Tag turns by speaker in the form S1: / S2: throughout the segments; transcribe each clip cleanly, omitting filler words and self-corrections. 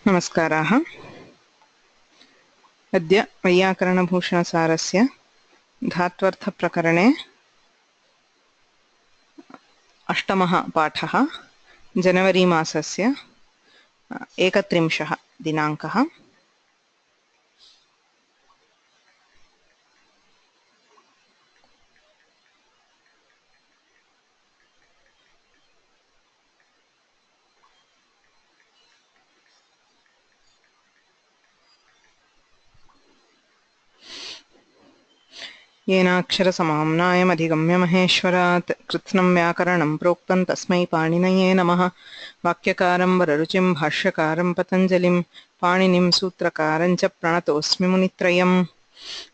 S1: नमस्काराः। अद्य वैयाकरणभूषणसारस्य धात्वर्थप्रकरणे अष्टमः पाठः। जनवरी मासस्य 31 दिनाङ्कः। येनाक्षरसमाम्नायमधिगम्य महेश्वरात् कृत्स्नं व्याकरणं प्रोक्तं तस्मै पाणिनये नमः। वाक्यकारं वररुचिं भाष्यकारं पतञ्जलिं पाणिनिं सूत्रकारं च प्रणतोऽस्मि मुनित्रयम्।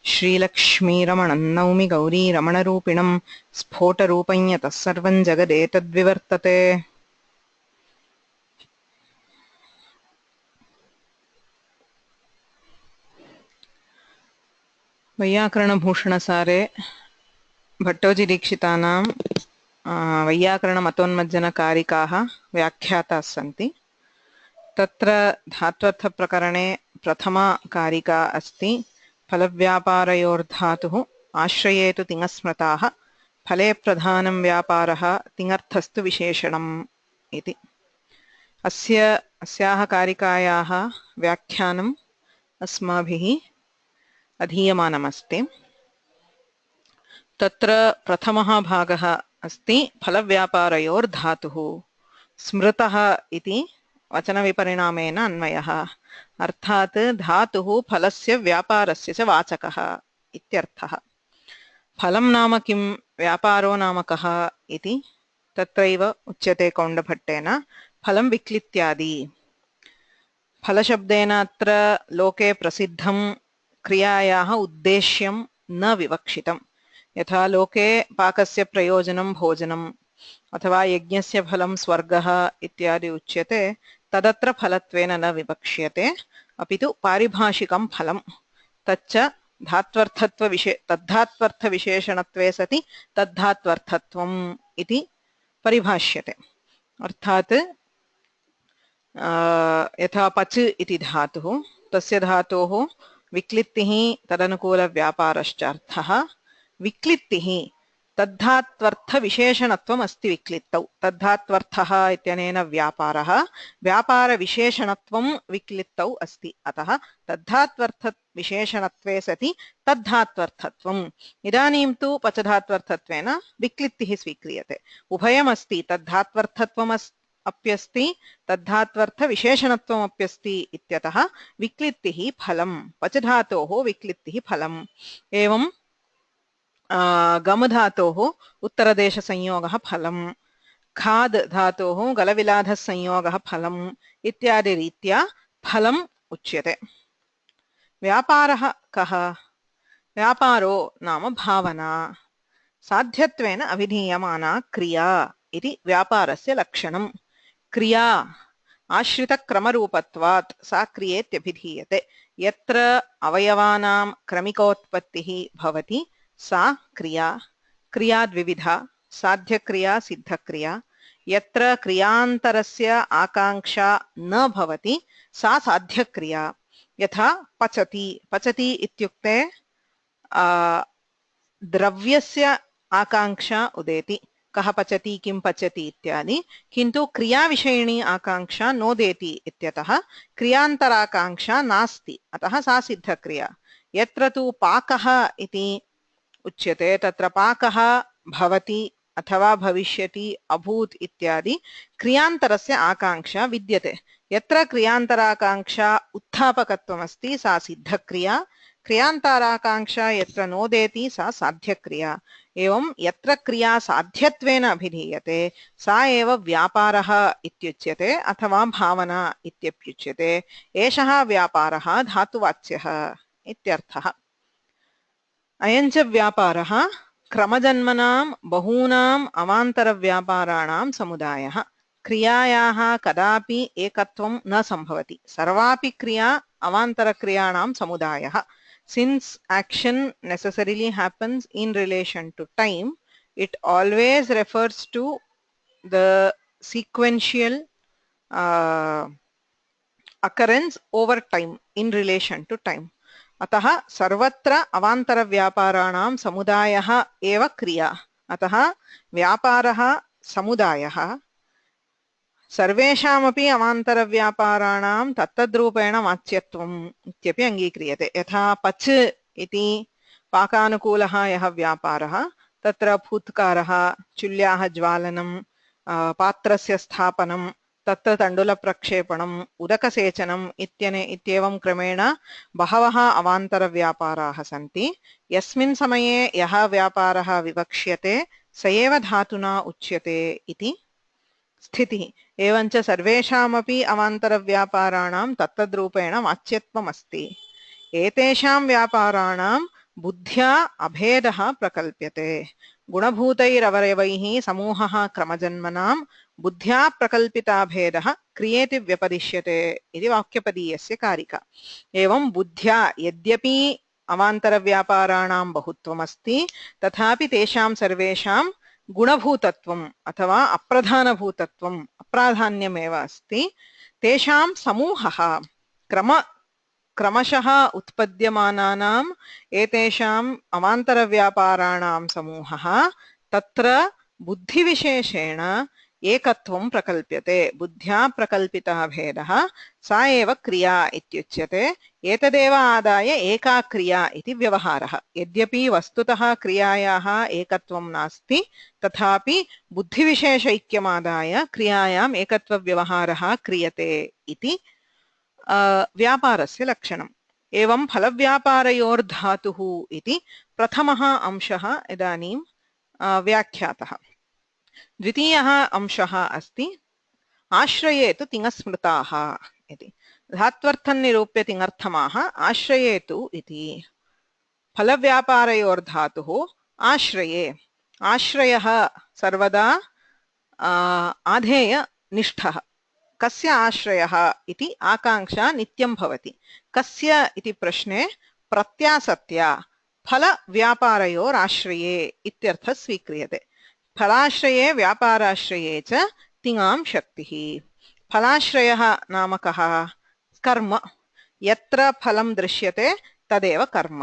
S1: श्रीलक्ष्मीरमणं नौमि गौरीरमणरूपिणं स्फोटरूपं यतः सर्वं जगदेतद्विवर्तते। वैयाकरणभूषणसारे भट्टोजिदीक्षितानां वैयाकरणमतोन्मज्जनकारिकाः व्याख्याताः सन्ति। तत्र धात्वर्थप्रकरणे प्रथमा कारिका अस्ति फलव्यापारयोर्धातुः आश्रयेतु तिङस्मृताः फले प्रधानं व्यापारः तिङर्थस्तु विशेषणम् इति। अस्याः कारिकायाः व्याख्यानम् अस्माभिः अधीयमानमस्ति। तत्र प्रथमः भागः अस्ति फलव्यापारयोर्धातुः। स्मृतः इति वचनविपरिणामेन अन्वयः, अर्थात् धातुः फलस्य व्यापारस्य च वाचकः इत्यर्थः। फलं नाम किं, व्यापारो नाम कः इति तत्रैव उच्यते कौण्डभट्टेन। फलं विक्लित्यादि। फलशब्देन अत्र लोके प्रसिद्धं क्रियायाः उद्देश्यं न विवक्षितं। यथा लोके पाकस्य प्रयोजनं भोजनम् अथवा यज्ञस्य फलं स्वर्गः इत्यादि उच्यते, तदत्र फलत्वेन न विवक्ष्यते, अपि तु पारिभाषिकं फलं तच्च तद्धात्वर्थविशेषणत्वे सति तद्धात्वर्थत्वम् इति परिभाष्यते। अर्थात् यथा पच् इति धातुः, तस्य धातोः विक्लित्तिः तदनुकूलव्यापारश्च अर्थः। विक्लित्तिः तद्धात्वर्थविशेषणत्वम् अस्ति विक्लित्तौ। तद्धात्वर्थः इत्यनेन व्यापारः, व्यापारविशेषणत्वं विक्लित्तौ अस्ति। अतः तद्धात्वर्थविशेषणत्वे सति तद्धात्वर्थत्वम्। इदानीं तु पचधात्वर्थत्वेन विक्लित्तिः स्वीक्रियते। उभयमस्ति, तद्धात्वर्थत्वम् अप्यस्ति तद्धात्वर्थविशेषणत्वमप्यस्ति इत्यतः विक्लित्तिः फलं, पचधातोः विक्लित्तिः फलम्। एवं गमधातोः उत्तरदेशसंयोगः फलम्, खाद् धातोः गलविलाधसंयोगः फलम् इत्यादि रीत्या फलम् उच्यते। व्यापारः कः? व्यापारो नाम भावना, साध्यत्वेन अभिधीयमाना क्रिया इति व्यापारस्य लक्षणम्। क्रिया आश्रितक्रमरूपत्वात् सा क्रियेत्यभिधीयते। यत्र अवयवानां क्रमिकोत्पत्तिः भवति सा क्रिया। क्रिया द्विविधा, साध्यक्रिया सिद्धक्रिया। यत्र क्रियान्तरस्य आकाङ्क्षा न भवति सा साध्यक्रिया। यथा पचति। पचति इत्युक्ते द्रव्यस्य आकाङ्क्षा उदेति, कः पचति किं पचति इत्यादि, किन्तु क्रियाविषयिणी आकाङ्क्षा नोदेति इत्यतः क्रियान्तराकाङ्क्षा नास्ति, अतः सा सिद्धक्रिया। यत्र तु पाकः इति उच्यते, तत्र पाकः भवति अथवा भविष्यति, अभूत् इत्यादि क्रियान्तरस्य आकाङ्क्षा विद्यते। यत्र क्रियान्तराकाङ्क्षा उत्थापकत्वमस्ति सा सिद्धक्रिया, क्रियान्तराकाङ्क्षा यत्र नोदेति सा साध्यक्रिया। एवं यत्र क्रिया साध्यत्वेन अभिधीयते सा एव व्यापारः इत्युच्यते अथवा भावना इत्यप्युच्यते। एषः व्यापारः धातुवाच्यः इत्यर्थः। अयं च व्यापारः क्रमजन्मनां बहूनाम् अवान्तरव्यापाराणां समुदायः। क्रियायाः कदापि एकत्वं न सम्भवति, सर्वापि क्रिया अवान्तरक्रियाणां समुदायः। Since action necessarily happens in relation to time, it always refers to the sequential occurrence over time in relation to time. अतः सर्वत्र अवान्तरव्यापाराणां समुदायः एव क्रिया. अतः व्यापारः समुदायः सर्वेषामपि अवान्तरव्यापाराणां तत्तद्रूपेण वाच्यत्वम् इत्यपि अङ्गीक्रियते. यथा पच् इति पाकानुकूलः यः व्यापारः, तत्र फूत्कारः, चुल्याः ज्वालनं, पात्रस्य स्थापनं, तत्र तण्डुलप्रक्षेपणम्, उदकसेचनम् इत्येवं क्रमेण बहवः अवान्तरव्यापाराः सन्ति. यस्मिन् समये यः व्यापारः विवक्ष्यते स एव धातुना उच्यते इति स्थितिः. एवञ्च सर्वेषामपि अवान्तरव्यापाराणां तत्तद्रूपेण वाच्यत्वमस्ति. एतेषां व्यापाराणां बुद्ध्या अभेदः प्रकल्प्यते. गुणभूतैरवयवैः समूहः क्रमजन्मनां बुद्ध्या प्रकल्पिताभेदः क्रियेति व्यपदिश्यते इति वाक्यपदीयस्य कारिका. एवं बुद्ध्या यद्यपि अवान्तरव्यापाराणां बहुत्वमस्ति, तथापि तेषां सर्वेषां गुणभूतत्वम् अथवा अप्रधानभूतत्वम् अप्राधान्यमेव अस्ति. तेषां समूहः क्रमशः उत्पद्यमानानाम् एतेषाम् अवान्तरव्यापाराणां समूहः तत्र बुद्धिविशेषेण एकत्वं प्रकल्प्यते. बुद्ध्या प्रकल्पितः भेदः सा एव क्रिया इत्युच्यते. एतदेव आदाय एका क्रिया इति व्यवहारः. यद्यपि वस्तुतः क्रियायाः एकत्वं नास्ति, तथापि बुद्धिविशेषैक्यमादाय क्रियायाम् एकत्वव्यवहारः क्रियते इति व्यापारस्य लक्षणम्. एवं फलव्यापारयोर्धातुः इति प्रथमः अंशः इदानीं व्याख्यातः. द्वितीयः अंशः अस्ति आश्रये तु तिङस्मृताः इति. धात्वर्थं निरूप्य तिङर्थमाः आश्रये तु इति. फलव्यापारयोर्धातुः आश्रये. आश्रयः सर्वदा आधेयनिष्ठः. कस्य आश्रयः इति आकाङ्क्षा नित्यं भवति. कस्य इति प्रश्ने प्रत्यासत्या फलव्यापारयोराश्रये इत्यर्थः स्वीक्रियते. फलाश्रये व्यापाराश्रये च तिङां शक्तिः. फलाश्रयः नाम कः? कर्म. यत्र फलं दृश्यते तदेव कर्म.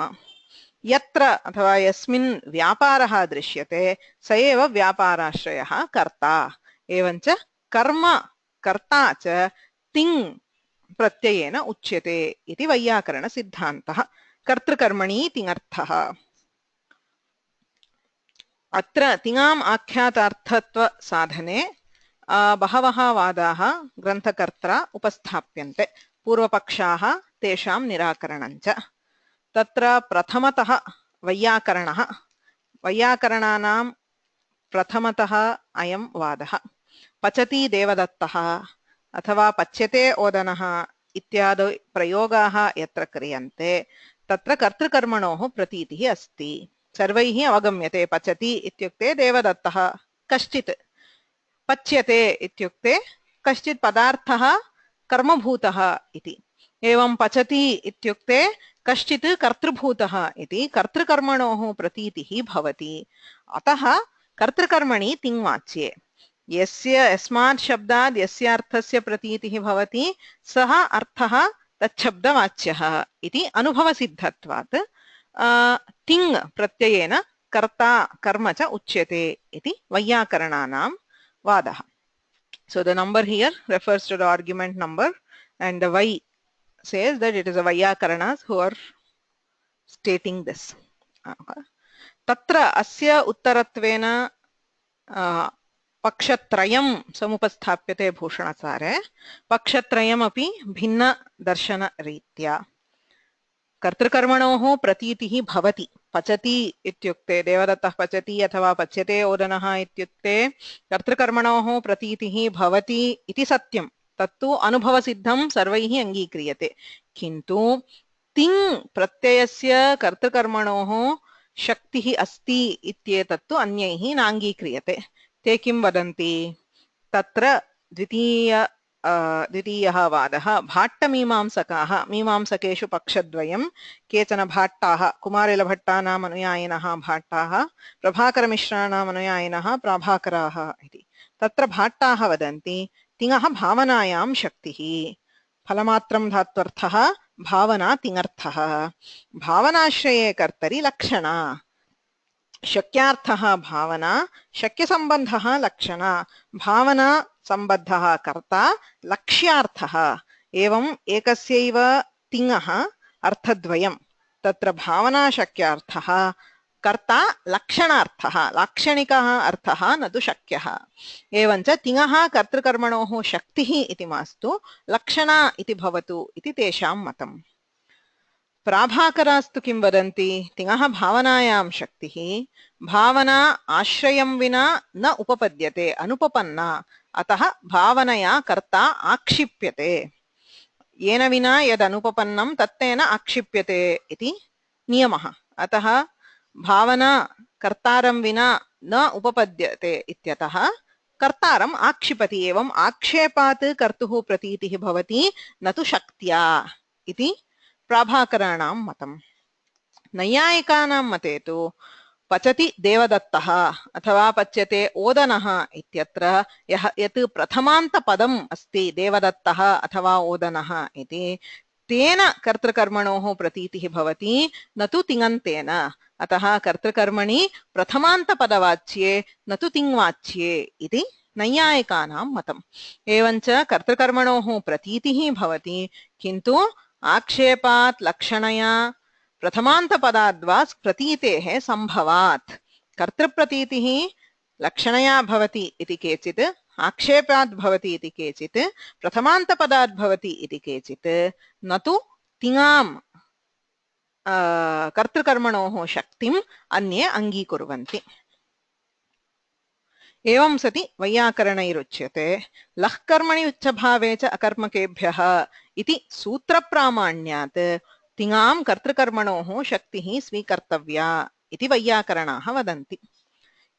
S1: यत्र अथवा यस्मिन् व्यापारः दृश्यते स एव व्यापाराश्रयः कर्ता. एवञ्च कर्म कर्ता च तिङ् प्रत्ययेन उच्यते इति वैयाकरणसिद्धान्तः. कर्तृकर्मणि तिङर्थः. अत्र तिङाम् आख्यातार्थत्व साधने बहवः वादाः ग्रन्थकर्त्रा उपस्थाप्यन्ते. पूर्वपक्षाः तेषां निराकरणञ्च. तत्र प्रथमतः वैयाकरणः. वैयाकरणानां प्रथमतः अयं वादः. पचति देवदत्तः अथवा पच्यते ओदनः इत्यादि प्रयोगाः यत्र क्रियन्ते तत्र कर्तृकर्मणोः प्रतीतिः अस्ति. सर्वैः अवगम्यते. पचति इत्युक्ते देवदत्तः कश्चित्, पच्यते इत्युक्ते कश्चित् पदार्थः कर्मभूतः इति. एवं पचति इत्युक्ते कश्चित् कर्तृभूतः इति कर्तृकर्मणोः प्रतीतिः भवति. अतः कर्तृकर्मणि तिङ्वाच्ये यस्मात् शब्दात् यस्य अर्थस्य प्रतीतिः भवति सः अर्थः तच्छब्दवाच्यः इति अनुभवसिद्धत्वात् तिङ् प्रत्ययेन कर्ता कर्म च उच्यते इति वैयाकरणानां वादः. So the number here refers to the argument number, and the Y says that it is the Vaiyakaranas who are stating this. तत्र अस्य उत्तरत्वेन पक्षत्रयं समुपस्थाप्यते भूषणसारे. पक्षत्रयमपि भिन्नदर्शनरीत्या. कर्तृकर्मणोः प्रतीतिः भवति. पचति इत्युक्ते देवदत्तः पचति अथवा पच्यते ओदनः इत्युक्ते कर्तृकर्मणोः प्रतीतिः भवति इति सत्यं. तत्तु अनुभवसिद्धं सर्वैः अङ्गीक्रियते. किन्तु तिङ् प्रत्ययस्य कर्तृकर्मणोः शक्तिः अस्ति इत्येतत्तु अन्यैः नाङ्गीक्रियते. ते किं वदन्ति? तत्र द्वितीयः वादः भाट्टमीमांसकाः. मीमांसकेषु पक्षद्वयं. केचन भाट्टाः कुमारिलभट्टानाम् अनुयायिनः भाट्टाः, प्रभाकरमिश्राणाम् अनुयायिनः प्राभाकराः इति. तत्र भाट्टाः वदन्ति तिङः भावनायां शक्तिः, फलमात्रं धात्वर्थः भावना तिङर्थः भावनाश्रये कर्तरि लक्षणा शक्यार्थः भावना शक्यसम्बन्धः लक्षणा भावना सम्बद्धः कर्ता लक्ष्यार्थः एवम् एकस्यैव तिङः अर्थद्वयं तत्र भावना शक्यार्थः कर्ता लक्षणार्थः लाक्षणिकः अर्थः न तु शक्यः एवञ्च तिङः कर्तृकर्मणोः शक्तिः इति मास्तु लक्षणा इति भवतु इति तेषां मतम् प्राभाकरास्तु किं वदन्ति तिङः भावनायां शक्तिः भावना आश्रयं विना न उपपद्यते अनुपपन्ना अतः भावनया कर्ता आक्षिप्यते येन विना यद् अनुपपन्नं तत्तेन आक्षिप्यते इति नियमः अतः भावना कर्तारं विना न उपपद्यते इत्यतः कर्तारम् आक्षिपति एवम् आक्षेपात् कर्तुः प्रतीतिः भवति न तु शक्त्या इति प्राभाकराणां मतम् नैयायिकानां मते तु पचति देवदत्तः अथवा पच्यते ओदनः इत्यत्र यत् प्रथमान्तपदम् अस्ति देवदत्तः अथवा ओदनः इति तेन कर्तृकर्मणोः प्रतीतिः भवति न तु तिङन्तेन अतः कर्तृकर्मणि प्रथमान्तपदवाच्ये न तु तिङ्वाच्ये इति नैयायिकानां मतम् एवञ्च कर्तृकर्मणोः प्रतीतिः भवति किन्तु आक्षेपात् लक्षणया प्रथमान्तपदाद्वा प्रतीतेः सम्भवात् कर्तृप्रतीतिः लक्षणया भवति इति केचित् आक्षेपात् भवति इति केचित् प्रथमान्तपदात् भवति इति केचित् न तु तिङां कर्तृकर्मणोः शक्तिम् अन्ये अङ्गीकुर्वन्ति एवं सति वैयाकरणैरुच्यते लः कर्मणि उच्चभावे च अकर्मकेभ्यः इति सूत्रप्रामाण्यात् तिङां कर्तृकर्मणोः शक्तिः स्वीकर्तव्या इति वैयाकरणाः वदन्ति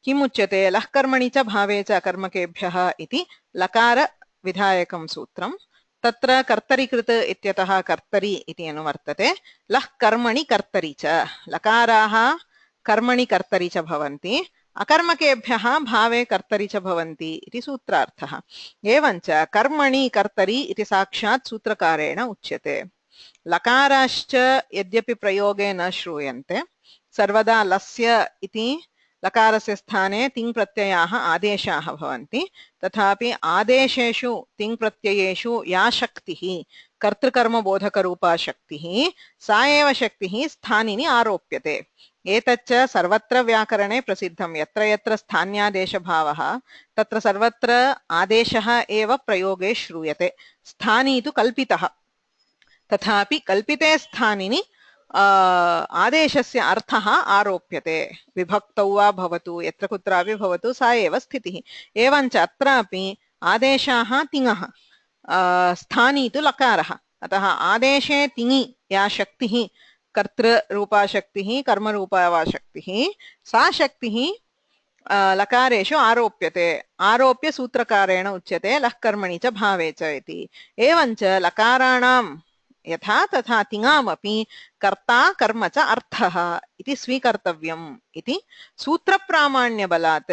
S1: किमुच्यते लः कर्मणि च भावे च अकर्मकेभ्यः इति लकारविधायकं सूत्रं तत्र कर्तरिकृत् इत्यतः कर्तरि इति अनुवर्तते लः कर्मणि कर्तरि च लकाराः कर्मणि कर्तरि च भवन्ति अकर्मकेभ्यः भावे कर्तरि च भवन्ति इति सूत्रार्थः एवञ्च कर्मणि कर्तरि इति साक्षात् सूत्रकारेण उच्यते लकाराश्च यद्यपि प्रयोगे न श्रूयन्ते सर्वदा लस्य इति लकारस्य स्थाने तिङ् प्रत्ययाः आदेशाः भवन्ति तथापि आदेशेषु तिङ् प्रत्ययेषु या शक्तिः कर्तृकर्मबोधकरूपा शक्तिः सा एव शक्तिः स्थानिनि आरोप्यते एतच्च सर्वत्र व्याकरणे प्रसिद्धं यत्र यत्र स्थान्यादेशभावः तत्र सर्वत्र आदेशः एव प्रयोगे श्रूयते स्थानी तु कल्पितः तथापि कल्पिते स्थानिनि आदेशस्य अर्थः आरोप्यते विभक्तौ वा भवतु यत्र कुत्रापि भवतु सा एव स्थितिः एवञ्च अत्रापि आदेशाः तिङः स्थानी तु लकारः अतः आदेशे तिङि या शक्तिः कर्तृरूपा शक्तिः कर्मरूपा वा शक्तिः सा शक्तिः लकारेषु आरोप्यते आरोप्य सूत्रकारेण उच्यते लः कर्मणि च भावे च इति एवञ्च लकाराणां यथा तथा तिङामपि कर्ता कर्म च अर्थः इति स्वीकर्तव्यम् इति सूत्रप्रामाण्यबलात्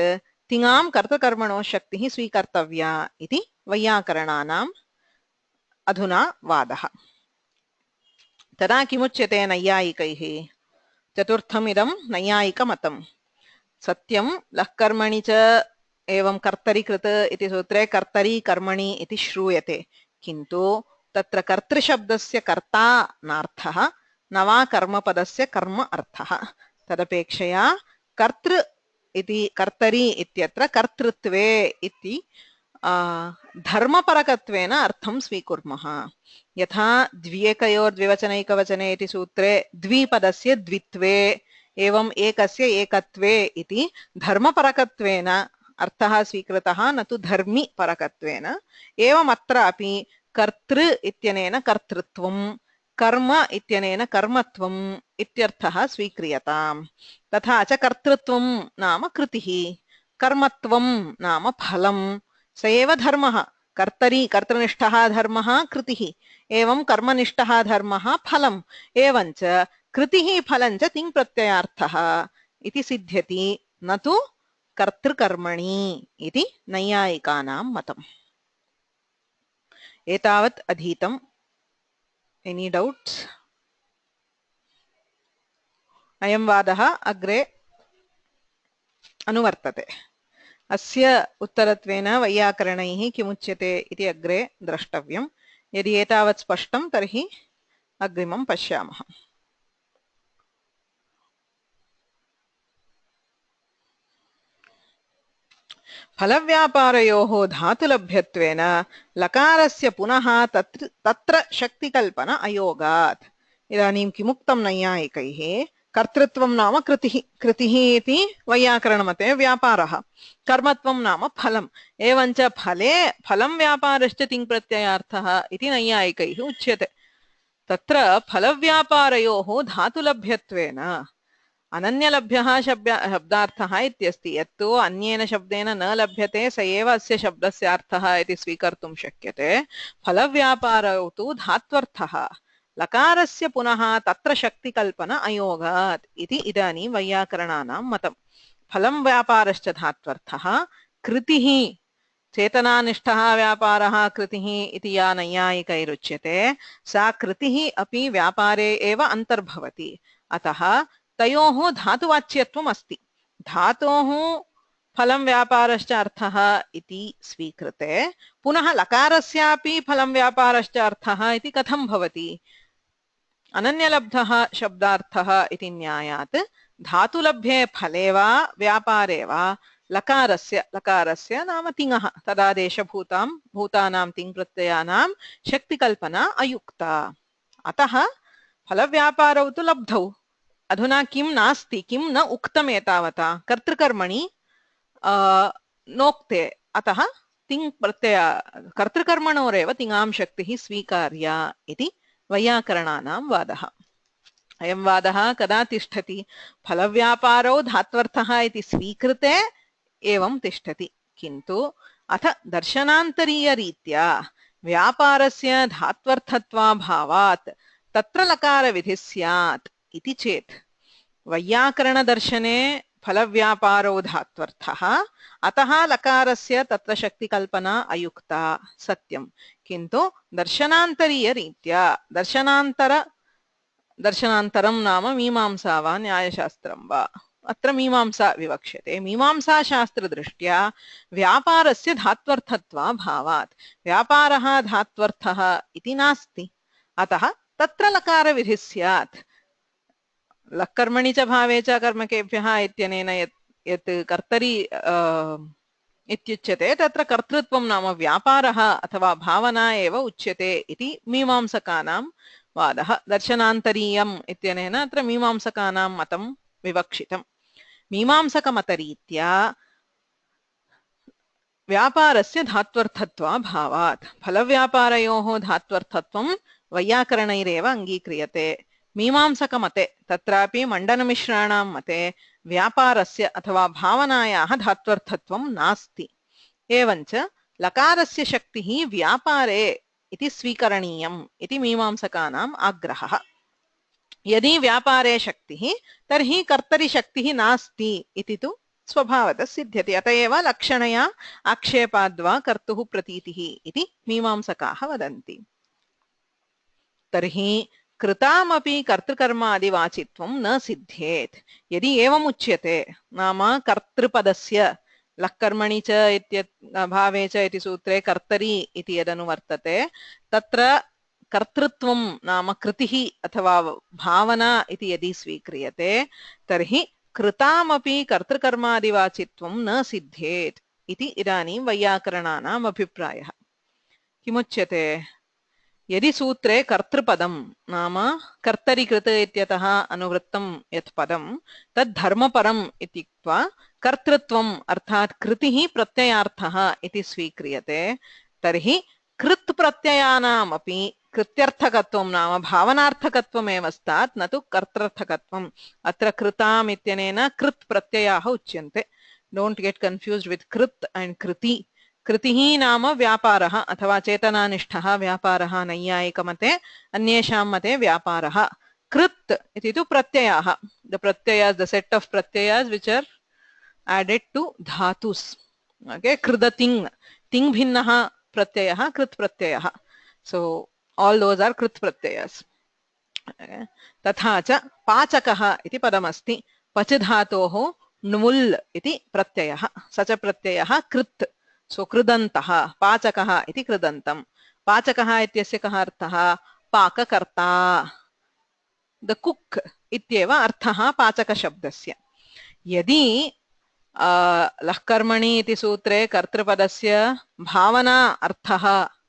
S1: तिङां कर्तृकर्मणो शक्तिः स्वीकर्तव्या इति वैयाकरणानाम् अधुना वादः तदा किमुच्यते नैयायिकैः चतुर्थमिदं नैयायिकमतं सत्यं लः कर्मणि च एवं कर्तरिकृत् इति सूत्रे कर्तरि कर्मणि इति श्रूयते किन्तु तत्र कर्तृशब्दस्य कर्ता नार्थः न वा कर्मपदस्य कर्म अर्थः तदपेक्षया कर्तृ इति कर्तरि इत्यत्र कर्तृत्वे इति धर्मपरकत्वेन अर्थं स्वीकुर्मः यथा द्व्येकयोर्द्विवचनैकवचने इति सूत्रे द्विपदस्य द्वित्वे एवं एकस्य एकत्वे इति धर्मपरकत्वेन अर्थः स्वीकृतः न तु धर्मिपरकत्वेन एवम् अत्रापि कर्तृ इत्यनेन कर्तृत्वं कर्म इत्यनेन कर्मत्वम् इत्यर्थः स्वीक्रियताम् तथा च कर्तृत्वं नाम कृतिः कर्मत्वं नाम फलं स एव धर्मः कर्तरि कर्तृनिष्ठः धर्मः कृतिः एवं कर्मनिष्ठः धर्मः फलम् एवञ्च कृतिः फलं च तिङ् प्रत्ययार्थः इति सिद्ध्यति न तु कर्तृकर्मणि इति नैयायिकानां मतम् एतावत् अधीतं Any doubts? अयं वादः अग्रे अनुवर्तते. अस्य उत्तरत्वेन वैयाकरणैः किमुच्यते इति अग्रे द्रष्टव्यम्. यदि एतावत् स्पष्टं तर्हि अग्रिमं पश्यामः. फलव्यापारयोः धातुलभ्यत्वेन लकारस्य पुनः तत्र शक्तिकल्पना अयोगात्. इदानीं किमुक्तं नैयायिकैः? कर्तृत्वं नाम कृतिः. कृतिः इति वैयाकरणमते व्यापारः. कर्मत्वं नाम फलम्. एवञ्च फले फलं व्यापारश्च तिङ्प्रत्ययार्थः इति नैयायिकैः उच्यते. तत्र फलव्यापारयोः धातुलभ्यत्वेन अनन्यलभ्यः शब्दार्थः इत्यस्ति. यत्तु अन्येन शब्देन न लभ्यते स एव अस्य शब्दस्य अर्थः इति स्वीकर्तुं शक्यते. फलव्यापारौ तु धात्वर्थः. लकारस्य पुनः तत्र शक्तिकल्पना अयोगात् इति इदानीं वैयाकरणानां मतं. फलं व्यापारश्च धात्वर्थः. कृतिः चेतनानिष्ठः व्यापारः कृतिः इति या नैयायिकैरुच्यते सा कृतिः अपि व्यापारे एव अन्तर्भवति. अतः तयोः धातुवाच्यत्वम् अस्ति. धातोः फलं व्यापारश्च अर्थः इति स्वीकृते पुनः लकारस्यापि फलं व्यापारश्च अर्थः इति कथं भवति? अनन्यलब्धः शब्दार्थः इति न्यायात् धातुलभ्ये फले वा व्यापारे वा लकारस्य नाम तिङः तदादेशभूतां भूतानां तिङ्प्रत्ययानां शक्तिकल्पना अयुक्ता. अतः फलव्यापारौ तु लब्धौ. अधुना किं नास्ति, किं न उक्तम् एतावता? कर्तृकर्मणि नोक्ते. अतः तिङ् प्रत्यय कर्तृकर्मणोरेव तिङां शक्तिः स्वीकार्या इति वैयाकरणानां वादः. अयं वादः कदा तिष्ठति? फलव्यापारौ धात्वर्थः इति स्वीकृते एवं तिष्ठति. किन्तु अथ दर्शनान्तरीयरीत्या व्यापारस्य धात्वर्थत्वाभावात् तत्र लकारविधिः स्यात् इति चेत् वैयाकरणदर्शने फलव्यापारौ धात्वर्थः अतः लकारस्य तत्र शक्तिकल्पना अयुक्ता सत्यं. किन्तु दर्शनान्तरीयरीत्या दर्शनान्तरं नाम मीमांसा वा न्यायशास्त्रं वा, अत्र मीमांसा विवक्ष्यते. मीमांसाशास्त्रदृष्ट्या व्यापारस्य धात्वर्थत्वाभावात् व्यापारः धात्वर्थः इति नास्ति. अतः तत्र लकारविधिः स्यात्. लक्कर्मणि च भावे च कर्मकेभ्यः इत्यनेन यत् कर्तरि इत्युच्यते तत्र कर्तृत्वं नाम व्यापारः अथवा भावना एव उच्यते इति मीमांसकानां वादः. दर्शनान्तरीयम् इत्यनेन अत्र मीमांसकानां मतं विवक्षितम्. मीमांसकमतरीत्या व्यापारस्य धात्वर्थत्वाभावात् फलव्यापारयोः धात्वर्थत्वं वैयाकरणैरेव अङ्गीक्रियते. मीमांसकमते तत्रापि मण्डनमिश्राणां मते व्यापारस्य अथवा भावनायाः धात्वर्थत्वं नास्ति. एवञ्च लकारस्य शक्तिः व्यापारे इति स्वीकरणीयम् इति मीमांसकानाम् आग्रहः. यदि व्यापारे शक्तिः तर्हि कर्तरि शक्तिः नास्ति इति तु स्वभावतः सिद्ध्यति. अत एव लक्षणया आक्षेपाद्वा कर्तुः प्रतीतिः इति मीमांसकाः वदन्ति. तर्हि कृतामपि कर्तृकर्मादिवाचित्वं न सिद्ध्येत्. यदि एवमुच्यते नाम कर्तृपदस्य लक्कर्मणि च भावे च इति सूत्रे कर्तरि इति यदनुवर्तते तत्र कर्तृत्वं नाम कृतिः अथवा भावना इति यदि स्वीक्रियते तर्हि कृतामपि कर्तृकर्मादिवाचित्वं न सिद्ध्येत् इति इदानीं वैयाकरणानाम् अभिप्रायः. किमुच्यते? यदि सूत्रे कर्तृपदं नाम कर्तरिकृत इत्यतः अनुवृत्तं यत् पदं तद् धर्मपरम् इत्युक्त्वा कर्तृत्वम् अर्थात् कृतिः प्रत्ययार्थः इति स्वीक्रियते तर्हि कृत् प्रत्ययानामपि कृत्यर्थकत्वं नाम भावनार्थकत्वमेव स्यात्, न तु कर्तर्थकत्वम्. अत्र कृताम् इत्यनेन कृत् प्रत्ययाः उच्यन्ते. डोंट गेट कन्फ्यूज्ड विथ कृत् एंड कृति. कृतिः नाम व्यापारः अथवा चेतनानिष्ठः व्यापारः नैयायिकमते, अन्येषां मते व्यापारः. कृत् इति तु प्रत्ययाः, द प्रत्ययास्, द सेट ऑफ प्रत्ययास् which are added to धातुस्. ओके, कृदतिङ्, तिङ् भिन्नः प्रत्ययः कृत् प्रत्ययः. सो all those are कृत् प्रत्ययस् तथा च पाचकः इति पदमस्ति पच धातोः नुमुल् इति प्रत्ययः स च प्रत्ययः कृत् सो कृदन्तः पाचकः इति कृदन्तम् पाचकः इत्यस्य कः अर्थः पाककर्ता द कुक् इत्येव अर्थः पाचकशब्दस्य यदि लह्कर्मणि इति सूत्रे कर्तृपदस्य भावना अर्थः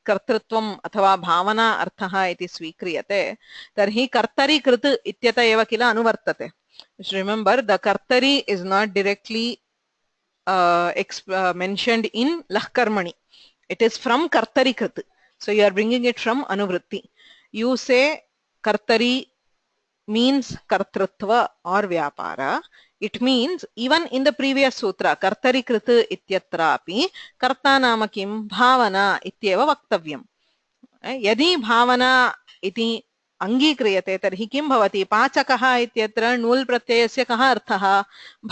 S1: कर्तृत्वम् अथवा भावना अर्थः इति स्वीक्रियते तर्हि कर्तरि कृत् इत्यत एव किल अनुवर्तते रिमेम्बर् द कर्तरि is not directly mentioned in लह्कर्मणि it is from कर्तरि कृत् so you are bringing it from anuvritti you say कर्तरि means kartrutva or vyapara it means even in the previous sutra kartari krit ityatrapi karta nama kim bhavana ityeva vaktavyam यदि भावना इति अंगीक्रियते तर्हि किं भवति पाचकः इत्यत्र णुल् प्रत्ययस्य कः अर्थः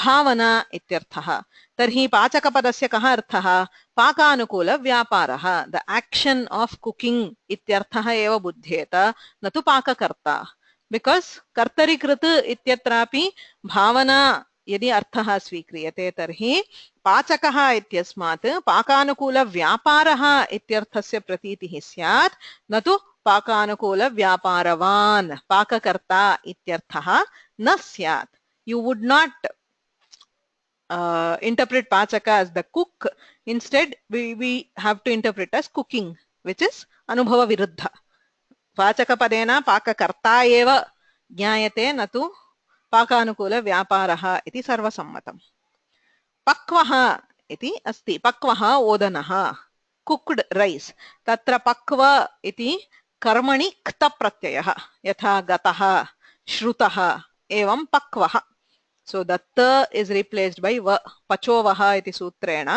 S1: भावना इत्यर्थः तर्हि पाचकपदस्य कः अर्थः पाकानुकूलव्यापारः द एक्शन ऑफ कुकिंग इत्यर्थः एव बुध्येत न तु पाककर्ता बिकॉज कर्तरि कृत् इत्यत्रापि भावना यदि अर्थः स्वीक्रियते तर्हि पाचकः इत्यस्मात् पाकानुकूलव्यापारः इत्यर्थस्य प्रतीतिः स्यात् न तु पाकानुकूलव्यापारवान् पाककर्ता इत्यर्थः न स्यात् you would not interpret pachaka as the cook instead we have to interpret as cooking which is anubhava viruddha पाचकपदेन पाककर्ता एव ज्ञायते न तु पाकानुकूलव्यापारः इति सर्वसम्मतम् पक्वः इति अस्ति पक्वः ओदनः कुक्ड राइस तत्र पक्व इति कर्मणि क्त प्रत्ययः यथा गतः श्रुतः एवं पक्वः सो दत्त इज रिप्लेस्ड बाय व पचोवः इति सूत्रेण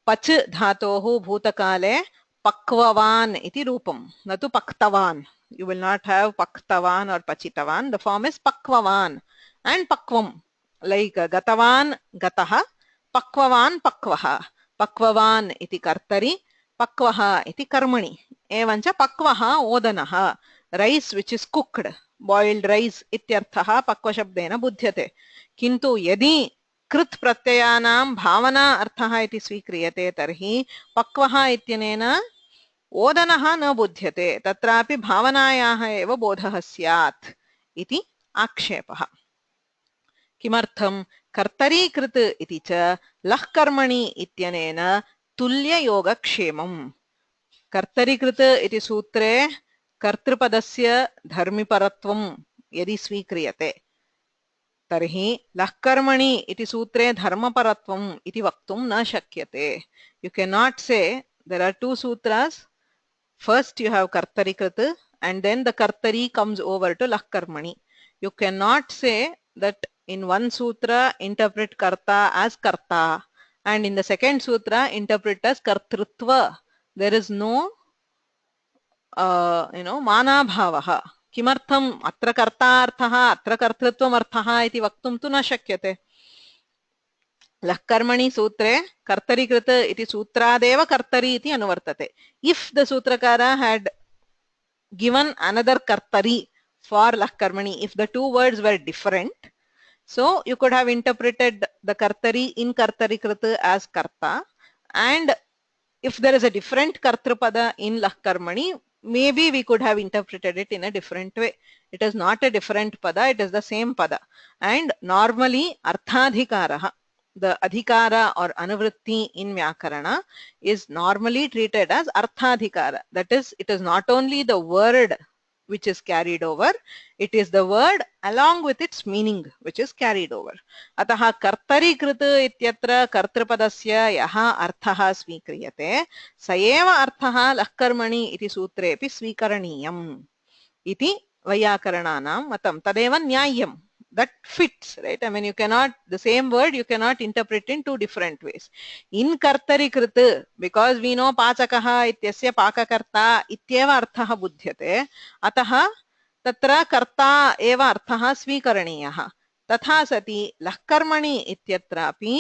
S1: पच धातोः भूतकाले पक्ववान् इति रूपं न तु पक्तवान् you will not have paktavan or pachitavan the form is pakvavan and pakvam like gatavan gatah pakvavan pakvah pakvavan iti kartari pakvah iti karmani evanch pakvah odanah rice which is cooked boiled rice ityarthah pakva shabdena budhyate किन्तु यदि कृत् प्रत्ययानां भावना अर्थः इति स्वीक्रियते तर्हि पक्वः इत्यनेन ओदनः न बुध्यते तत्रापि भावनायाः एव बोधः स्यात् इति आक्षेपः किमर्थं कर्तरी कृत् इति च लह्कर्मणि इत्यनेन तुल्ययोगक्षेमम् कर्तरी कृत् इति सूत्रे कर्तृपदस्य धर्मिपरत्वं यदि स्वीक्रियते तर्हि लह्कर्मणि इति सूत्रे धर्मपरत्वम् इति वक्तुं न शक्यते you cannot say there are two sutras first you have kartari krit and then the kartari comes over to lahkarmani you cannot say that in one sutra interpret karta as karta and in the second sutra interpret as kartrutva there is no mana bhavah किमर्थम् अत्र कर्तार्थः अत्र कर्तृत्वमर्थः इति वक्तुं तु न शक्यते लह्कर्मणि सूत्रे कर्तरि कृत् इति सूत्रादेव कर्तरि इति अनुवर्तते if the sutrakara had given another kartari for lahkarmani if the two words were different so you could have interpreted the kartari in kartari krit as karta and if there is a different kartrupada in lahkarmani maybe we could have interpreted it in a different way it is not a different pada it is the same pada and normally arthadhikarah the adhikara or anuvritti in vyakarana is normally treated as arthadhikara that is it is not only the word which is carried over it is the word along with its meaning which is carried over atah kartari krit ityatra kartrupadasya yaha arthah svikriyate sa eva arthah lahkarmani iti sutrepi swikaraniyam iti vayakarananam matam tadeva nyayam that fits right I mean you cannot the same word you cannot interpret in two different ways in kartari krit because we know pachakah ityasya pakakarta ityeva arthah budhyate atah तत्र कर्ता एव अर्थः स्वीकरणीयः तथा सति लह्कर्मणि इत्यत्रापि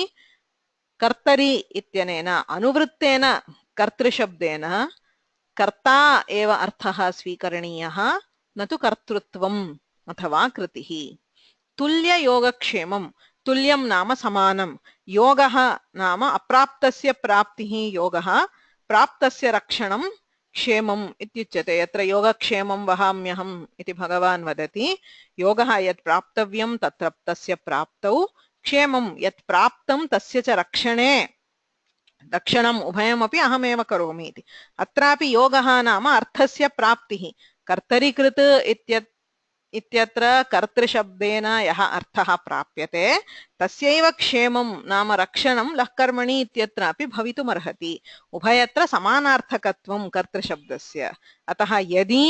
S1: कर्तरि इत्यनेन अनुवृत्तेन कर्तृशब्देन कर्ता एव अर्थः स्वीकरणीयः न तु कर्तृत्वम् अथवा कृतिः। तुल्ययोगक्षेमं, तुल्यं नाम समानं, योगः नाम अप्राप्तस्य प्राप्तिः योगः, प्राप्तस्य रक्षणं क्षेमम् इत्युच्यते। यत्र योगक्षेमं वहाम्यहम् इति भगवान् वदति, योगः यत् प्राप्तव्यं तत्र तस्य प्राप्तौ, क्षेमं यत् प्राप्तं तस्य च रक्षणे, रक्षणम् उभयमपि अहमेव करोमि इति। अत्रापि योगः नाम अर्थस्य प्राप्तिः। कर्तरिकृत् इत्यत्र कर्तृशब्देन यः अर्थः प्राप्यते तस्यैव क्षेमं नाम रक्षणं लःकर्मणि इत्यत्रापि भवितुमर्हति। उभयत्र समानार्थकत्वं कर्तृशब्दस्य। अतः यदि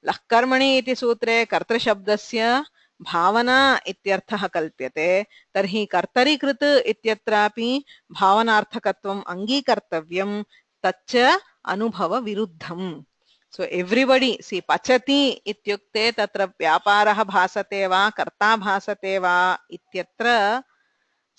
S1: लःकर्मणि इति सूत्रे कर्तृशब्दस्य भावना इत्यर्थः कल्प्यते तर्हि कर्तरिकृत् इत्यत्रापि भावनार्थकत्वम् अङ्गीकर्तव्यं, तच्च अनुभवविरुद्धम्। सो एव्रिबडी सी पचति इत्युक्ते तत्र व्यापारः भासते वा कर्ता भासते वा इत्यत्र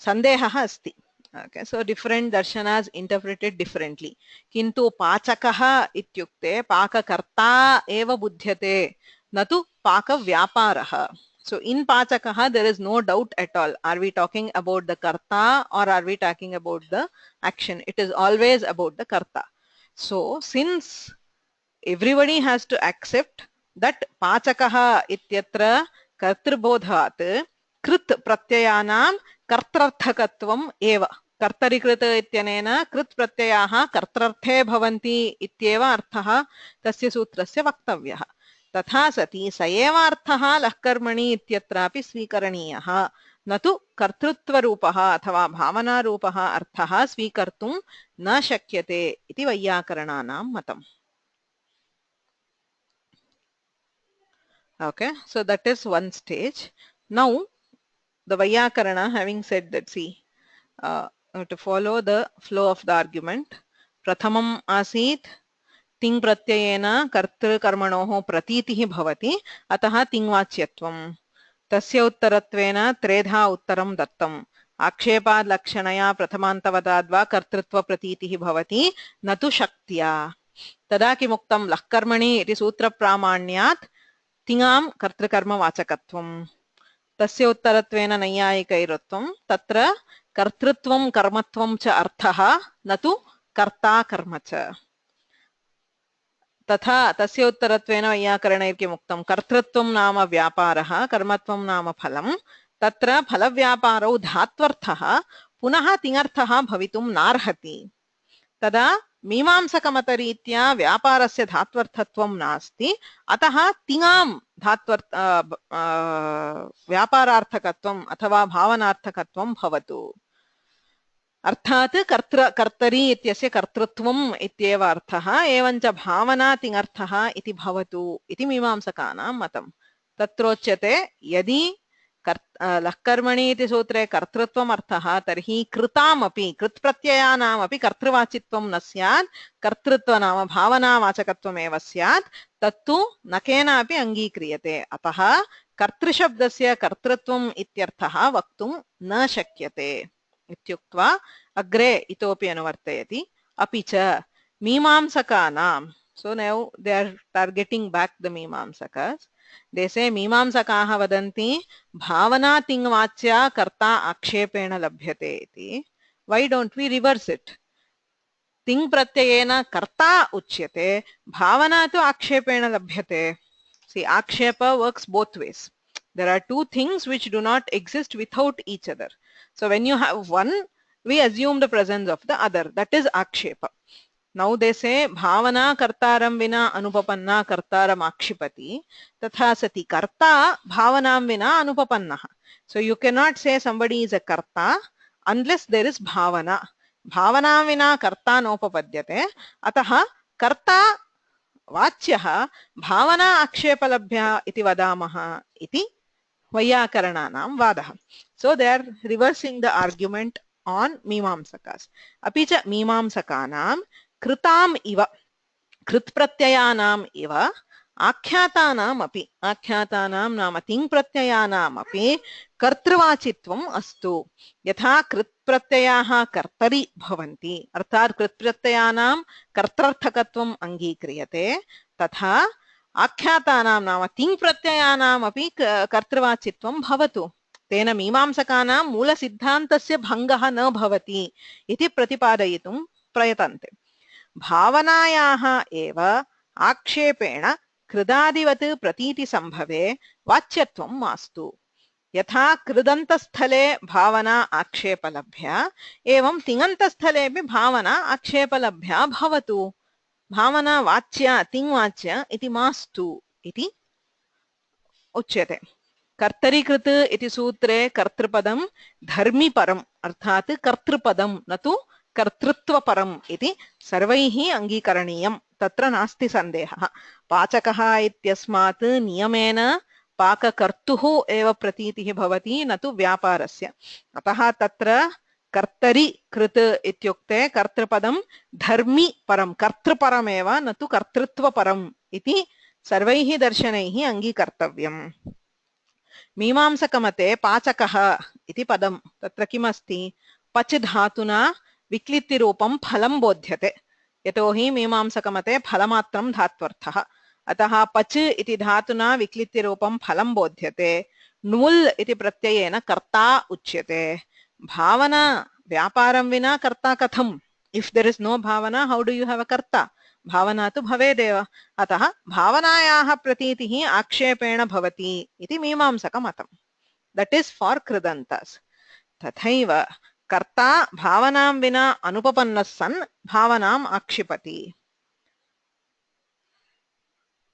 S1: सन्देहः अस्ति। Okay, so different darshanas interpreted differently. किन्तु पाचकः इत्युक्ते पाककर्ता एव बुध्यते न तु पाकव्यापारः. So in pachakaha there is no doubt at all. Are we talking about the karta or are we talking about the action? It is always about the karta. So since everybody has to accept that pachakaha ityatra kartribodhat कृत् प्रत्ययानां कर्तर्थकत्वम् एव। कर्तरिकृत इत्यनेन कृत् प्रत्ययाः कर्तर्थे भवन्ति इत्येव अर्थः तस्य सूत्रस्य वक्तव्यः। तथा सति स एव अर्थः लःकर्मणि इत्यत्रापि स्वीकरणीयः, न तु कर्तृत्वरूपः अथवा भावनारूपः अर्थः स्वीकर्तुं न शक्यते इति वैयाकरणानां मतम्। Okay, so that is one stage. Now the Vaiyakarana, having said that, see, to follow the flow of the argument, Prathamam asit तिङ् प्रत्ययेन कर्तृकर्मणोः प्रतीतिः भवति, अतः तिङ्वाच्यत्वम्। तस्य उत्तरत्वेन त्रेधा उत्तरं दत्तम्। आक्षेपाद् लक्षणया प्रथमान्तवदाद्वा कर्तृत्वप्रतीतिः भवति न तु शक्त्या। तदा किमुक्तं? लःकर्मणि इति सूत्रप्रामाण्यात् तिङां कर्तृकर्मवाचकत्वम्। तस्य उत्तरत्वेन नैयायिकैरुक्तं तत्र कर्तृत्वं कर्मत्वं च अर्थः न तु कर्ता कर्म च। तथा तस्य उत्तरत्वेन वैयाकरणैर्किमुक्तं? कर्तृत्वं नाम व्यापारः, कर्मत्वं नाम फलं। तत्र फलव्यापारौ धात्वर्थः पुनः तिङर्थः भवितुं नार्हति। तदा मीमांसकमतरीत्या व्यापारस्य धात्वर्थत्वं नास्ति, अतः तिङां व्यापारार्थकत्वम् अथवा भावनार्थकत्वं भवतु। अर्थात् कर्तरि इत्यस्य कर्तृत्वम् इत्येव अर्थः, एवञ्च भावना तिङर्थः इति भवतु इति मीमांसकानां मतम्। तत्रोच्यते यदि लःकर्मणि इति सूत्रे कर्तृत्वम् अर्थः तर्हि कृतामपि कृत्प्रत्ययानामपि कर्तृवाचित्वं न स्यात्, कर्तृत्व नाम भावनावाचकत्वमेव स्यात्, तत्तु न केनापि अङ्गीक्रियते। अतः कर्तृशब्दस्य कर्तृत्वम् इत्यर्थः वक्तुं न शक्यते इत्युक्त्वा अग्रे इतोपि अनुवर्तयति। अपि च मीमांसकानां, so now they are targeting back the मीमांसकास्, they say मीमांसकाः वदन्ति भावना तिङ्वाच्या कर्ता आक्षेपेण लभ्यते इति। why don't we reverse it? तिङ् प्रत्ययेन कर्ता उच्यते, भावना तु आक्षेपेण लभ्यते। See, आक्षेप works both ways. There are two things which do not exist without each other. So when you have one, we assume the presence of the other. That is akshepa. Now they say bhavana kartaram vina anupapanna kartaram akshipati. Tatha sati karta bhavanam vina anupapannaha. So you cannot say somebody is a karta unless there is bhavana. Bhavanam vina karta nopapadyate. Ataha karta वाच्यः भावना आक्षेपलभ्यः इति वदामः इति वैयाकरणानां वादः. So they are reversing the argument on मीमांसकास्. अपि च मीमांसकानां कृताम् इव, कृत् प्रत्ययानाम् इव आख्यातानां नाम तिङ् प्रत्ययानामपि कर्तृवाचित्वम् अस्तु। यथा कृत् प्रत्ययाः कर्तरि भवन्ति अर्थात् कृत् प्रत्ययानां कर्तर्थकत्वम् अङ्गीक्रियते, तथा आख्यातानां नाम तिङ् प्रत्ययानामपि कर्तृवाचित्वं भवतु। तेन मीमांसकानां मूलसिद्धान्तस्य भङ्गः न भवति इति प्रतिपादयितुं प्रयतन्ते। भावनायाः एव आक्षेपेण कृदादिवत् प्रतीतिसम्भवे वाच्यत्वं मास्तु। यथा कृदन्तस्थले भावना आक्षेपलभ्या एवं तिङन्तस्थलेऽपि भावना आक्षेपलभ्या भवतु। भावना वाच्या तिङ्वाच्या इति मास्तु इति उच्यते। कर्तरीकृत इति सूत्रे कर्तृपदं धर्मीपरम् अर्थात् कर्तृपदं न तु कर्तृत्वपरम् इति सर्वैः अङ्गीकरणीयम्, तत्र नास्ति सन्देहः। पाचकः इत्यस्मात् नियमेन पाककर्तुः एव प्रतीतिः भवति न तु व्यापारस्य। अतः तत्र कर्तरि कृत इत्युक्ते कर्तृपदं धर्मीपरं कर्तृपरमेव न तु कर्तृत्वपरम् इति सर्वैः दर्शनैः अङ्गीकर्तव्यम्। मीमांसकमते पाचकः इति पदं तत्र किमस्ति? पच् धातुना विक्लित्तिरूपं फलं बोध्यते। यतोहि मीमांसकमते फलमात्रं धात्वर्थः, अतः पच् इति धातुना विक्लित्तिरूपं फलं बोध्यते। नुल् इति प्रत्ययेन कर्ता उच्यते। भावना व्यापारं विना कर्ता कथम्? If there is no bhavana, how do you have a karta? भावना तु भवेदेव। अतः भावनायाः प्रतीतिः आक्षेपेण भवति इति मीमांसकमतम्। दट् इस् फार् कृदन्तास्। तथैव कर्ता भावनां विना अनुपपन्नः सन् भावनाम् आक्षिपति।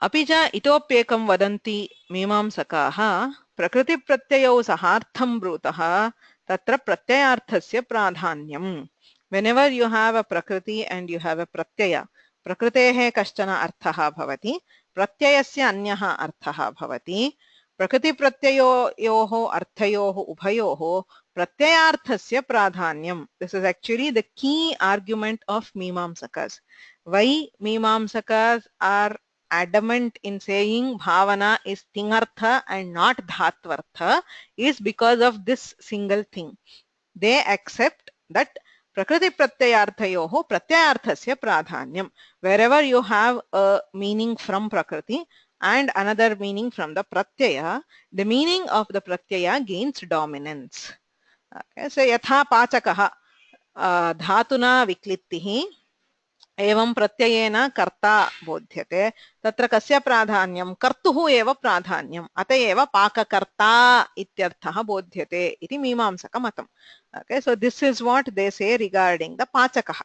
S1: अपि च इतोप्येकं वदन्ति मीमांसकाः, प्रकृतिप्रत्ययौ सहार्थं ब्रूतः तत्र प्रत्ययार्थस्य प्राधान्यम्। Whenever you have a prakriti and you have a pratyaya, प्रकृतेः कश्चन अर्थः भवति, प्रत्ययस्य अन्यः अर्थः भवति। प्रकृतिप्रत्ययोः अर्थयोः उभयोः प्रत्ययार्थस्य प्राधान्यम्। This is actually the key argument of Mimamsakas. Why Mimamsakas are adamant in saying bhavana is tingartha and not dhatvartha is because of this single thing. They accept that prakriti pratyayarthayoho pratyayarthasya pradhanyam. Wherever you have a meaning from prakriti and another meaning from the pratyaya, the meaning of the pratyaya gains dominance. Okay, so yatha pachakaha dhatuna viklittihi एवं प्रत्ययेन कर्ता बोध्यते, तत्र कस्य प्राधान्यं? कर्तुः एव प्राधान्यम्, अत एव पाककर्ता इत्यर्थः बोध्यते इति मीमांसकमतम्। Okay, so this is what they say regarding the पाचकः।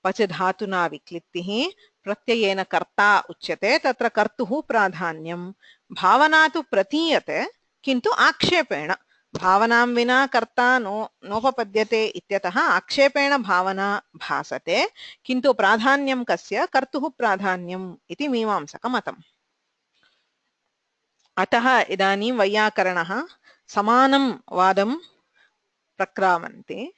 S1: पच धातुना विक्लित्तिः प्रत्ययेन कर्ता उच्यते, तत्र कर्तुः प्राधान्यं। भावना तु प्रतीयते किन्तु आक्षेपेण। भावनां विना कर्ता नोपपद्यते इत्यतः आक्षेपेण भावना भासते, किन्तु प्राधान्यं कस्य? कर्तुः प्राधान्यम् इति मीमांसकमतम्। अतः इदानीं वैयाकरणः समानं वादं प्रक्रामन्ति।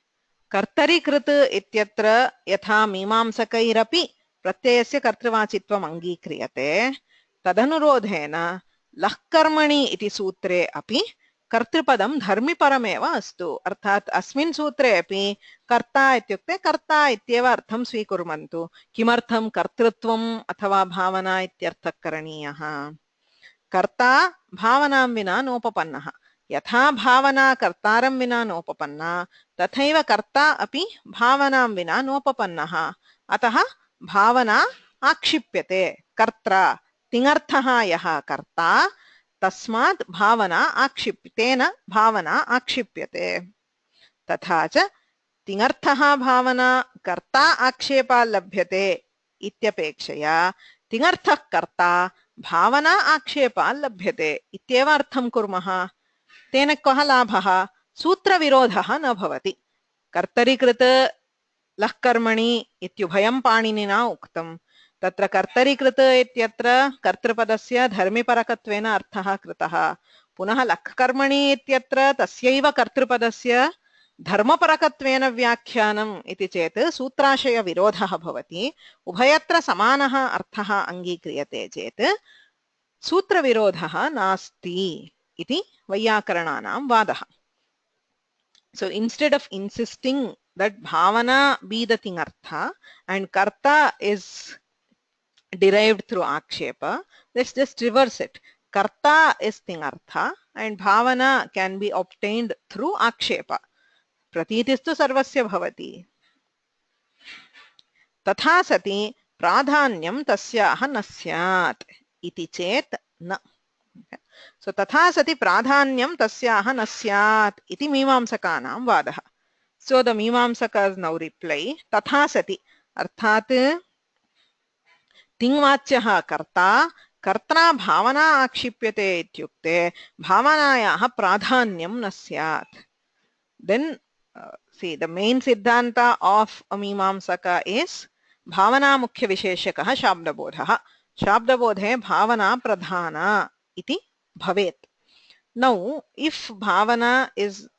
S1: कर्तरीकृत इत्यत्र यथा मीमांसकैरपि प्रत्ययस्य कर्तृवाचित्वम् अङ्गीक्रियते, तदनुरोधेन लह्कर्मणि इति सूत्रे अपि कर्तृपदं धर्मीपरमेव अस्तु। अर्थात् अस्मिन् सूत्रे अपि कर्ता इत्युक्ते कर्ता इत्येव अर्थं स्वीकुर्वन्तु। किमर्थं कर्तृत्वम् अथवा भावना इत्यर्थः करणीयः? कर्ता भावनां विना नोपपन्नः। यथा भावना कर्तारं विना नोपपन्ना, तथैव कर्ता अपि भावनां विना नोपपन्नः। अतः भावना आक्षिप्यते। कर्त्रा तिङर्थः यः कर्ता, तस्मात् भावना आक्षिप्यतेन भावना आक्षिप्यते। तथा च तिङर्थः भावना कर्ता आक्षेपात् लभ्यते इत्यपेक्षया तिङर्थः कर्ता भावना आक्षेपात् लभ्यते इत्येव अर्थं कुर्मः। तेन कः लाभः? सूत्रविरोधः न भवति। कर्तरीकृत लह्कर्मणि इत्युभयं पाणिनिना उक्तम्। तत्र कर्तरीकृत इत्यत्र कर्तृपदस्य धर्मीपरकत्वेन अर्थः कृतः। पुनः लह्कर्मणि इत्यत्र तस्यैव कर्तृपदस्य धर्मपरकत्वेन व्याख्यानम् इति चेत् सूत्राशयविरोधः भवति। उभयत्र समानः अर्थः अङ्गीक्रियते चेत् सूत्रविरोधः नास्ति इति वैयाकरणानां वादः. So instead of insisting that bhavana be the thing artha and karta is derived through akshepa, let's just reverse it. Karta is thing artha and bhavana can be obtained through akshepa. Pratitistu sarvasya bhavati. Tatha sati pradhanyam tasyaha na syat iti chet na. Okay. So tatha sati pradhanyam tasyaha na syat iti mimamsakanam vadah. So the mimamsakas now reply tatha sati arthat तिङ्वाच्यः कर्ता कर्त्रा भावना आक्षिप्यते इत्युक्ते भावनायाः प्राधान्यं न स्यात्. Then see, the main siddhanta of a mimamsaka is भावना मुख्य विशेषकः शाब्दबोधः. शाब्दबोधे भावना प्रधाना इति भवेत्. Now if bhavana is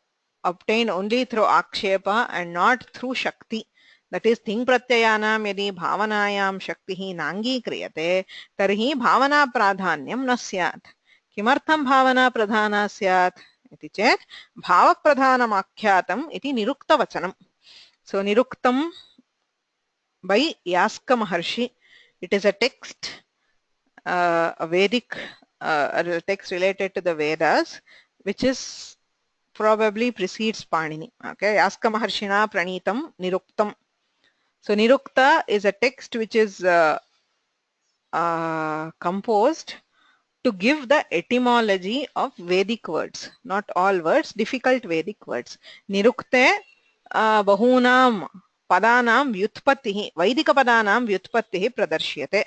S1: obtained only through akshepa and not through shakti, that is थिङ् प्रत्ययानां यदि भावनायां शक्तिः नाङ्गीक्रियते तर्हि भावना प्राधान्यं न स्यात्. किमर्थं भावना प्रधाना स्यात् इति चेत् भावप्रधानमाख्यातम् इति निरुक्तवचनं. So niruktam by Yaska Maharshi. It is a text, a Vedic text related to the Vedas, which is probably precedes Panini. Okay, Yaska Maharshina Pranitam Niruktam. So Nirukta is a text which is composed to give the etymology of Vedic words, not all words, difficult Vedic words. Nirukte bahunam padanam vyutpattihi, Vaidika padanam vyutpattihi pradarsyate.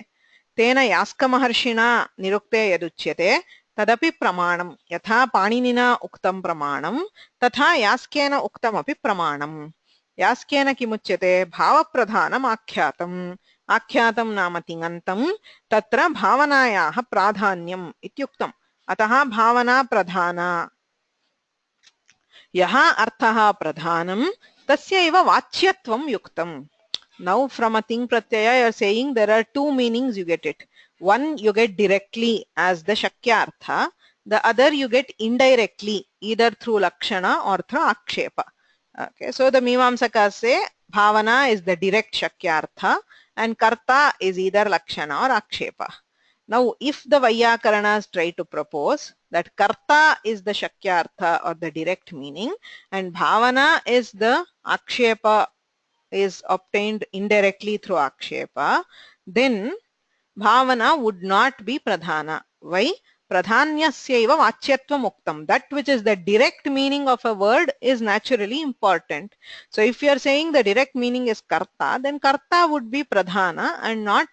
S1: Tena Yaska Maharshina Nirukte yaduchyate tadapi pramanam. Yatha Paninina uktam pramanam tatha Yaskena uktam api pramanam. यास्केन किमुच्यते भावप्रधानम् आख्यातम्. आख्यातं नाम तिङन्तं तत्र भावनायाः प्राधान्यम् इत्युक्तम्. अतः भावना प्रधाना. यः अर्थः प्रधानं तस्य एव वाच्यत्वं युक्तम्. Now from a thing pratyaya you are saying there are two meanings you get it. One you get directly as the shakya artha, the other you get indirectly either through lakshana or through akshepa. Okay, so the Mimamsakas say bhavana is the direct shakyartha and karta is either lakshana or akshepa. Now if the Vaiyakaranas try to propose that karta is the shakyartha or the direct meaning and bhavana is the akshepa is obtained indirectly through akshepa, then bhavana would not be pradhana. Why? Pradhanyasyaiva vachyatvam uktam. That which is the direct meaning of a word is naturally important. So if you are saying the direct meaning is karta, then karta would be pradhana and not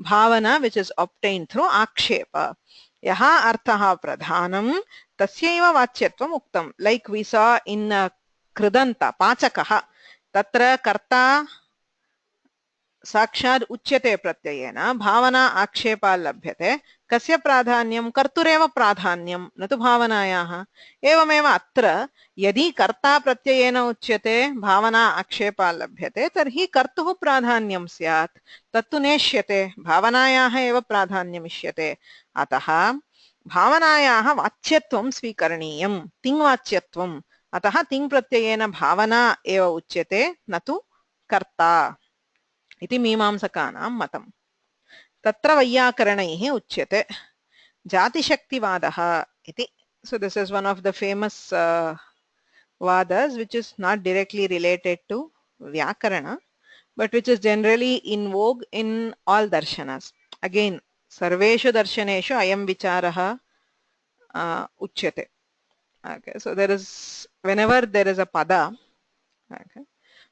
S1: bhavana which is obtained through akshepa. Yaha arthaha pradhanam tasyaiva vachyatvam uktam. Like we saw in kridanta, pachakaha. Tatra karta साक्षात् उच्यते प्रत्ययेन भावना आक्षेपा लभ्यते. कस्य प्राधान्यं? कर्तुरेव प्राधान्यं, न तु भावनायाः. एवमेव अत्र यदि कर्ता प्रत्ययेन उच्यते भावना आक्षेपा लभ्यते तर्हि कर्तुः प्राधान्यं स्यात्. तत्तु नेष्यते, भावनायाः एव प्राधान्यमिष्यते. अतः भावनायाः वाच्यत्वं स्वीकरणीयं, तिङ्वाच्यत्वम्. अतः तिङ् प्रत्ययेन भावना एव उच्यते, न तु कर्ता इति मीमांसकानां मतम्. तत्र वैयाकरणैः उच्यते जातिशक्तिवादः इति. So this is one of the famous vadas which is not directly related to Vyakarana but which is generally in vogue in all darshanas. Again, sarveshu darshaneshu ayam vicharah uchyate. Okay, so there is, whenever there is a pada, okay,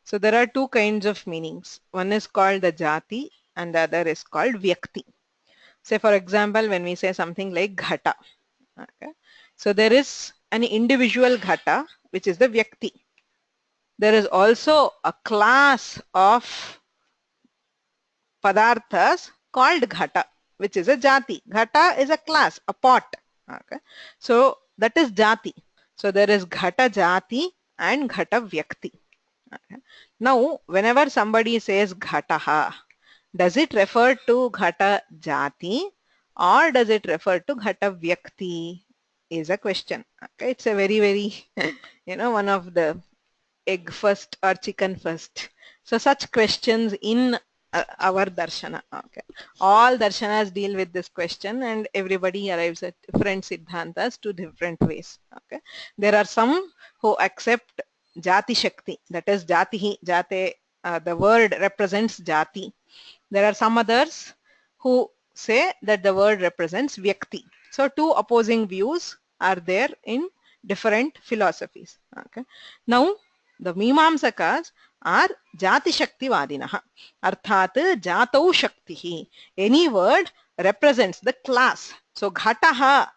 S1: so there are two kinds of meanings. One is called the jati and the other is called vyakti. Say for example, when we say something like ghata, okay, so there is an individual ghata which is the vyakti. There is also a class of padarthas called ghata which is a jati. Ghata is a class, a pot. Okay, so that is jati. So there is ghata jati and ghata vyakti. Okay. Now whenever somebody says ghataha, does it refer to ghata jati or does it refer to Ghata Vyakti is a question. Okay, it's a very one of the egg first or chicken first. So such questions in our darshana. Okay, all darshanas deal with this question, and everybody arrives at different siddhantas to different ways. Okay, there are some who accept jati shakti, that is jatihi, jate, the word represents jati. There are some others who say that the word represents vyakti. So two opposing views are there in different philosophies. Okay, now the Mimamsakas are Jati Shakti Vadinaha. Arthat Jatau Shaktihi. Any word represents the class. So Ghataha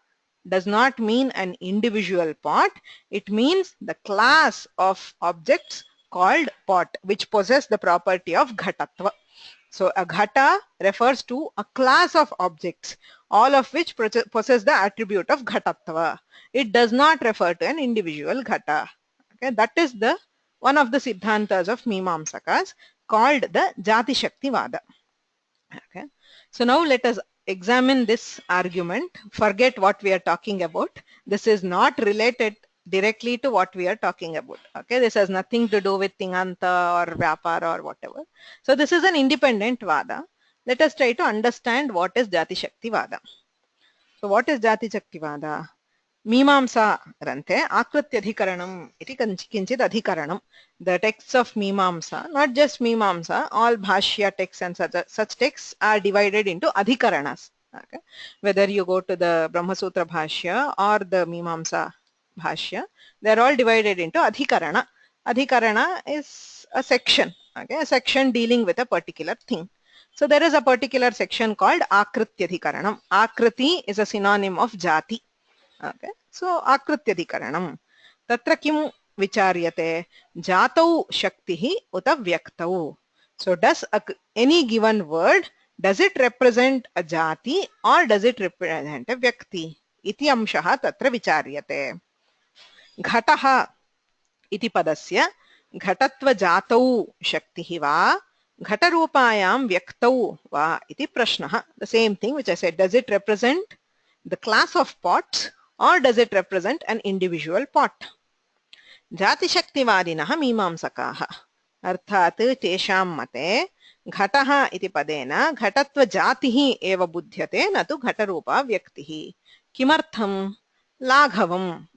S1: does not mean an individual pot. It means the class of objects called pot, which possess the property of Ghatatva. So a Ghata refers to a class of objects, all of which possess the attribute of Ghatatva. It does not refer to an individual Ghata. Okay, that is the one of the siddhantas of Mimamsakas called the Jati Shakti Vada. Okay, so now let us examine this argument. Forget what we are talking about. This is not related directly to what we are talking about. Okay, this has nothing to do with Tinganta or Vyapara or whatever. So this is an independent Vada. Let us try to understand what is Jati Shakti Vada. So what is Jati Shakti Vada? Mimamsa Rante Akrityadhikaranam iti kinchit adhikaranam. The texts of Mimamsa, not just Mimamsa, all Bhashya texts and such texts are divided into adhikaranas. Okay? Whether you go to the Brahma Sutra Bhashya or the Mimamsa Bhashya, they are all divided into adhikarana. Adhikarana is a section, okay? A section dealing with a particular thing. So there is a particular section called Akrityadhikaranam. Akriti is a synonym of Jati. Okay, so Akrityadhikaranam. Tatra kim vicharyate jatau shaktihi uta vyaktau. So does any given word, does it represent a jati or does it represent a vyakti? Iti amshaha tatra vicharyate. Ghataha iti padasya ghatatva jatau shaktihi va ghatarupayam vyaktau va iti prashnaha. The same thing which I said, does it represent the class of pots or does it represent an individual pot? Jati Shaktivadinaha Mimamsakaha. Arthat tesham mate Ghataha iti padena Ghatatva jatihi eva buddhyate natu Ghatarupa vyaktihi. Kimartham Laghavam.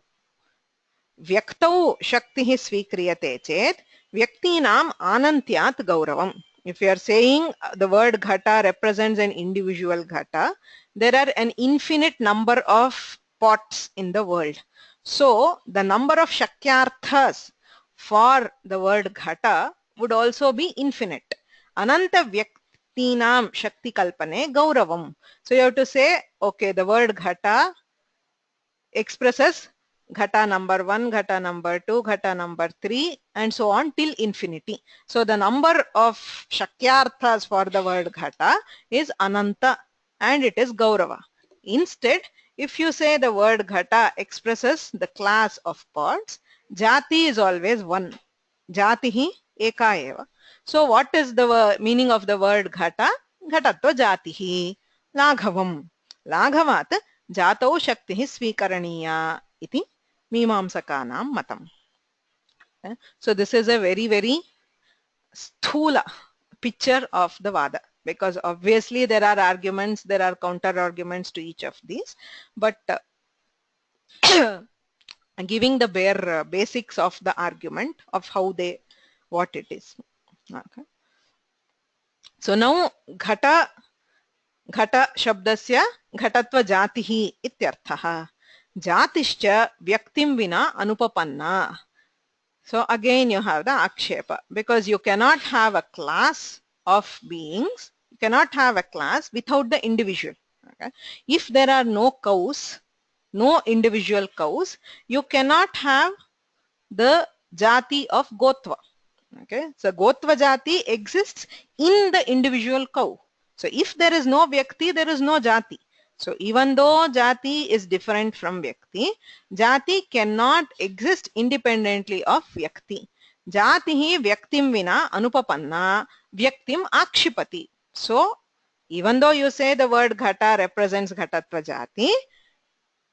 S1: Vyaktau shaktihi svikriyate chet Vyaktinam anantyat gauravam. If you are saying the word Ghata represents an individual Ghata, there are an infinite number of pots in the world. So the number of shakyarthas for the word Ghata would also be infinite. Ananta Vyaktinam Shakti Kalpane Gauravam. So you have to say, okay, the word Ghata expresses Ghata number 1, Ghata number 2, Ghata number 3 and so on till infinity. So the number of shakyarthas for the word Ghata is Ananta and it is Gaurava. Instead, if you say the word Ghata expresses the class of pots, Jati is always one. Jatihi eka eva. So what is the meaning of the word Ghata? Ghatatva Jatihi. Laghavam. Laghavat Jatau Shaktihi Svikaraniya iti Mimamsakanam matam. So this is a very sthula picture of the Vada, because obviously there are arguments, there are counter arguments to each of these, but giving the bare basics of the argument of how what it is. Okay. So now Ghata shabdasya Ghatatva Jatihi ityarthaha. Jatischa Vyaktim Vina Anupapanna. So again you have the akshepa, because you cannot have a class of beings, you cannot have a class without the individual. Okay? If there are no cows, no individual cows, you cannot have the jati of Gotva. Okay? So Gotva jati exists in the individual cow. So if there is no Vyakti, there is no jati. So even though jati is different from Vyakti, jati cannot exist independently of Vyakti. Jatihi Vyaktim Vina Anupapanna Vyaktim Akshipati. So Even though you say the word ghata represents ghatatva jati,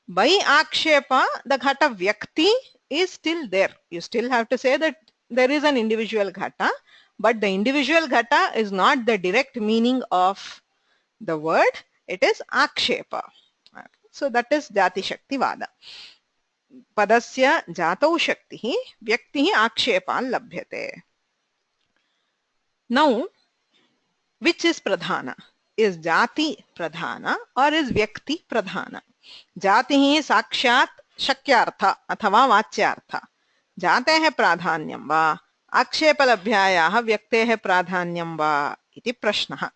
S1: by akshepa the ghata vyakti is still there. You still have to say that there is an individual ghata, but the individual ghata is not the direct meaning of the word, it is akshepa. So that is jati shakti vada. Padasya jatau shakti vyakti akshepan labhyate. Now, which is pradhana? Is jati pradhana or is vyakti pradhana? जाति ही साक्षात शक्यार्थ अथवा वाच्यार्थ जातेः प्राधान्यं वा आक्षेपलभ्यायाः व्यक्तेः प्राधान्यं वा इति प्रश्नः.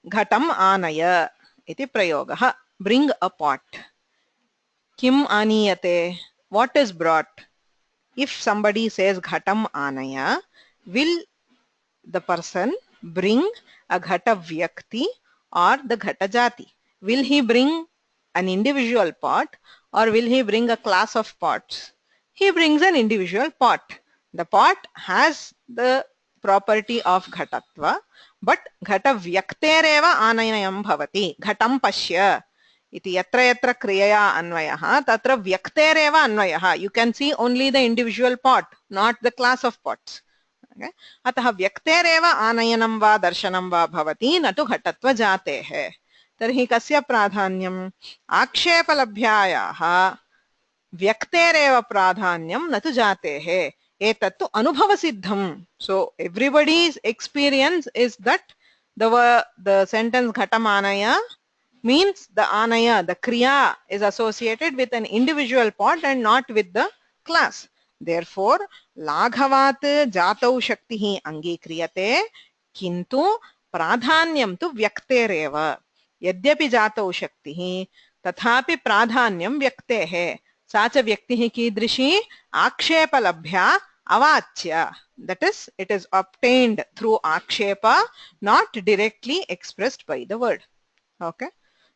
S1: घटम् आनय इति प्रयोगः. Bring a pot. किम् आनीयते? what is brought? If somebody says ghatam anaya, will the person bring a ghata vyakti or the ghata jati? Will he bring an individual pot or will he bring a class of pots? He brings an individual pot. The pot has the property of ghatatva, but ghata vyaktereva anayam bhavati. Ghatam pashya iti yatra yatra kriyaya anvayah tatra vyaktereva anvayah. You can see only the individual pot, not the class of pots. अतः व्यक्तेरेव आनयनं वा दर्शनं वा भवति न तु घटत्व जातेः. तर्हि कस्य प्राधान्यम्? आक्षेपलभ्यायाः व्यक्तेरेव प्राधान्यं न तु जातेः. एतत्तु अनुभवसिद्धम्. So everybody's experience is that the sentence ghatam anaya means the anaya, the kriya is associated with an individual pot and not with the class. Therefore लाघवात् जातौ शक्तिः अंगीक्रियते किन्तु प्राधान्यं तु व्यक्तेरेव. यद्यपि जातौ शक्तिः तथापि प्राधान्यं व्यक्तेः. सा च व्यक्तिः कीदृशी? आक्षेपलभ्या अवाच्य. That is, it is obtained through akshepa, not directly expressed by the word. Okay,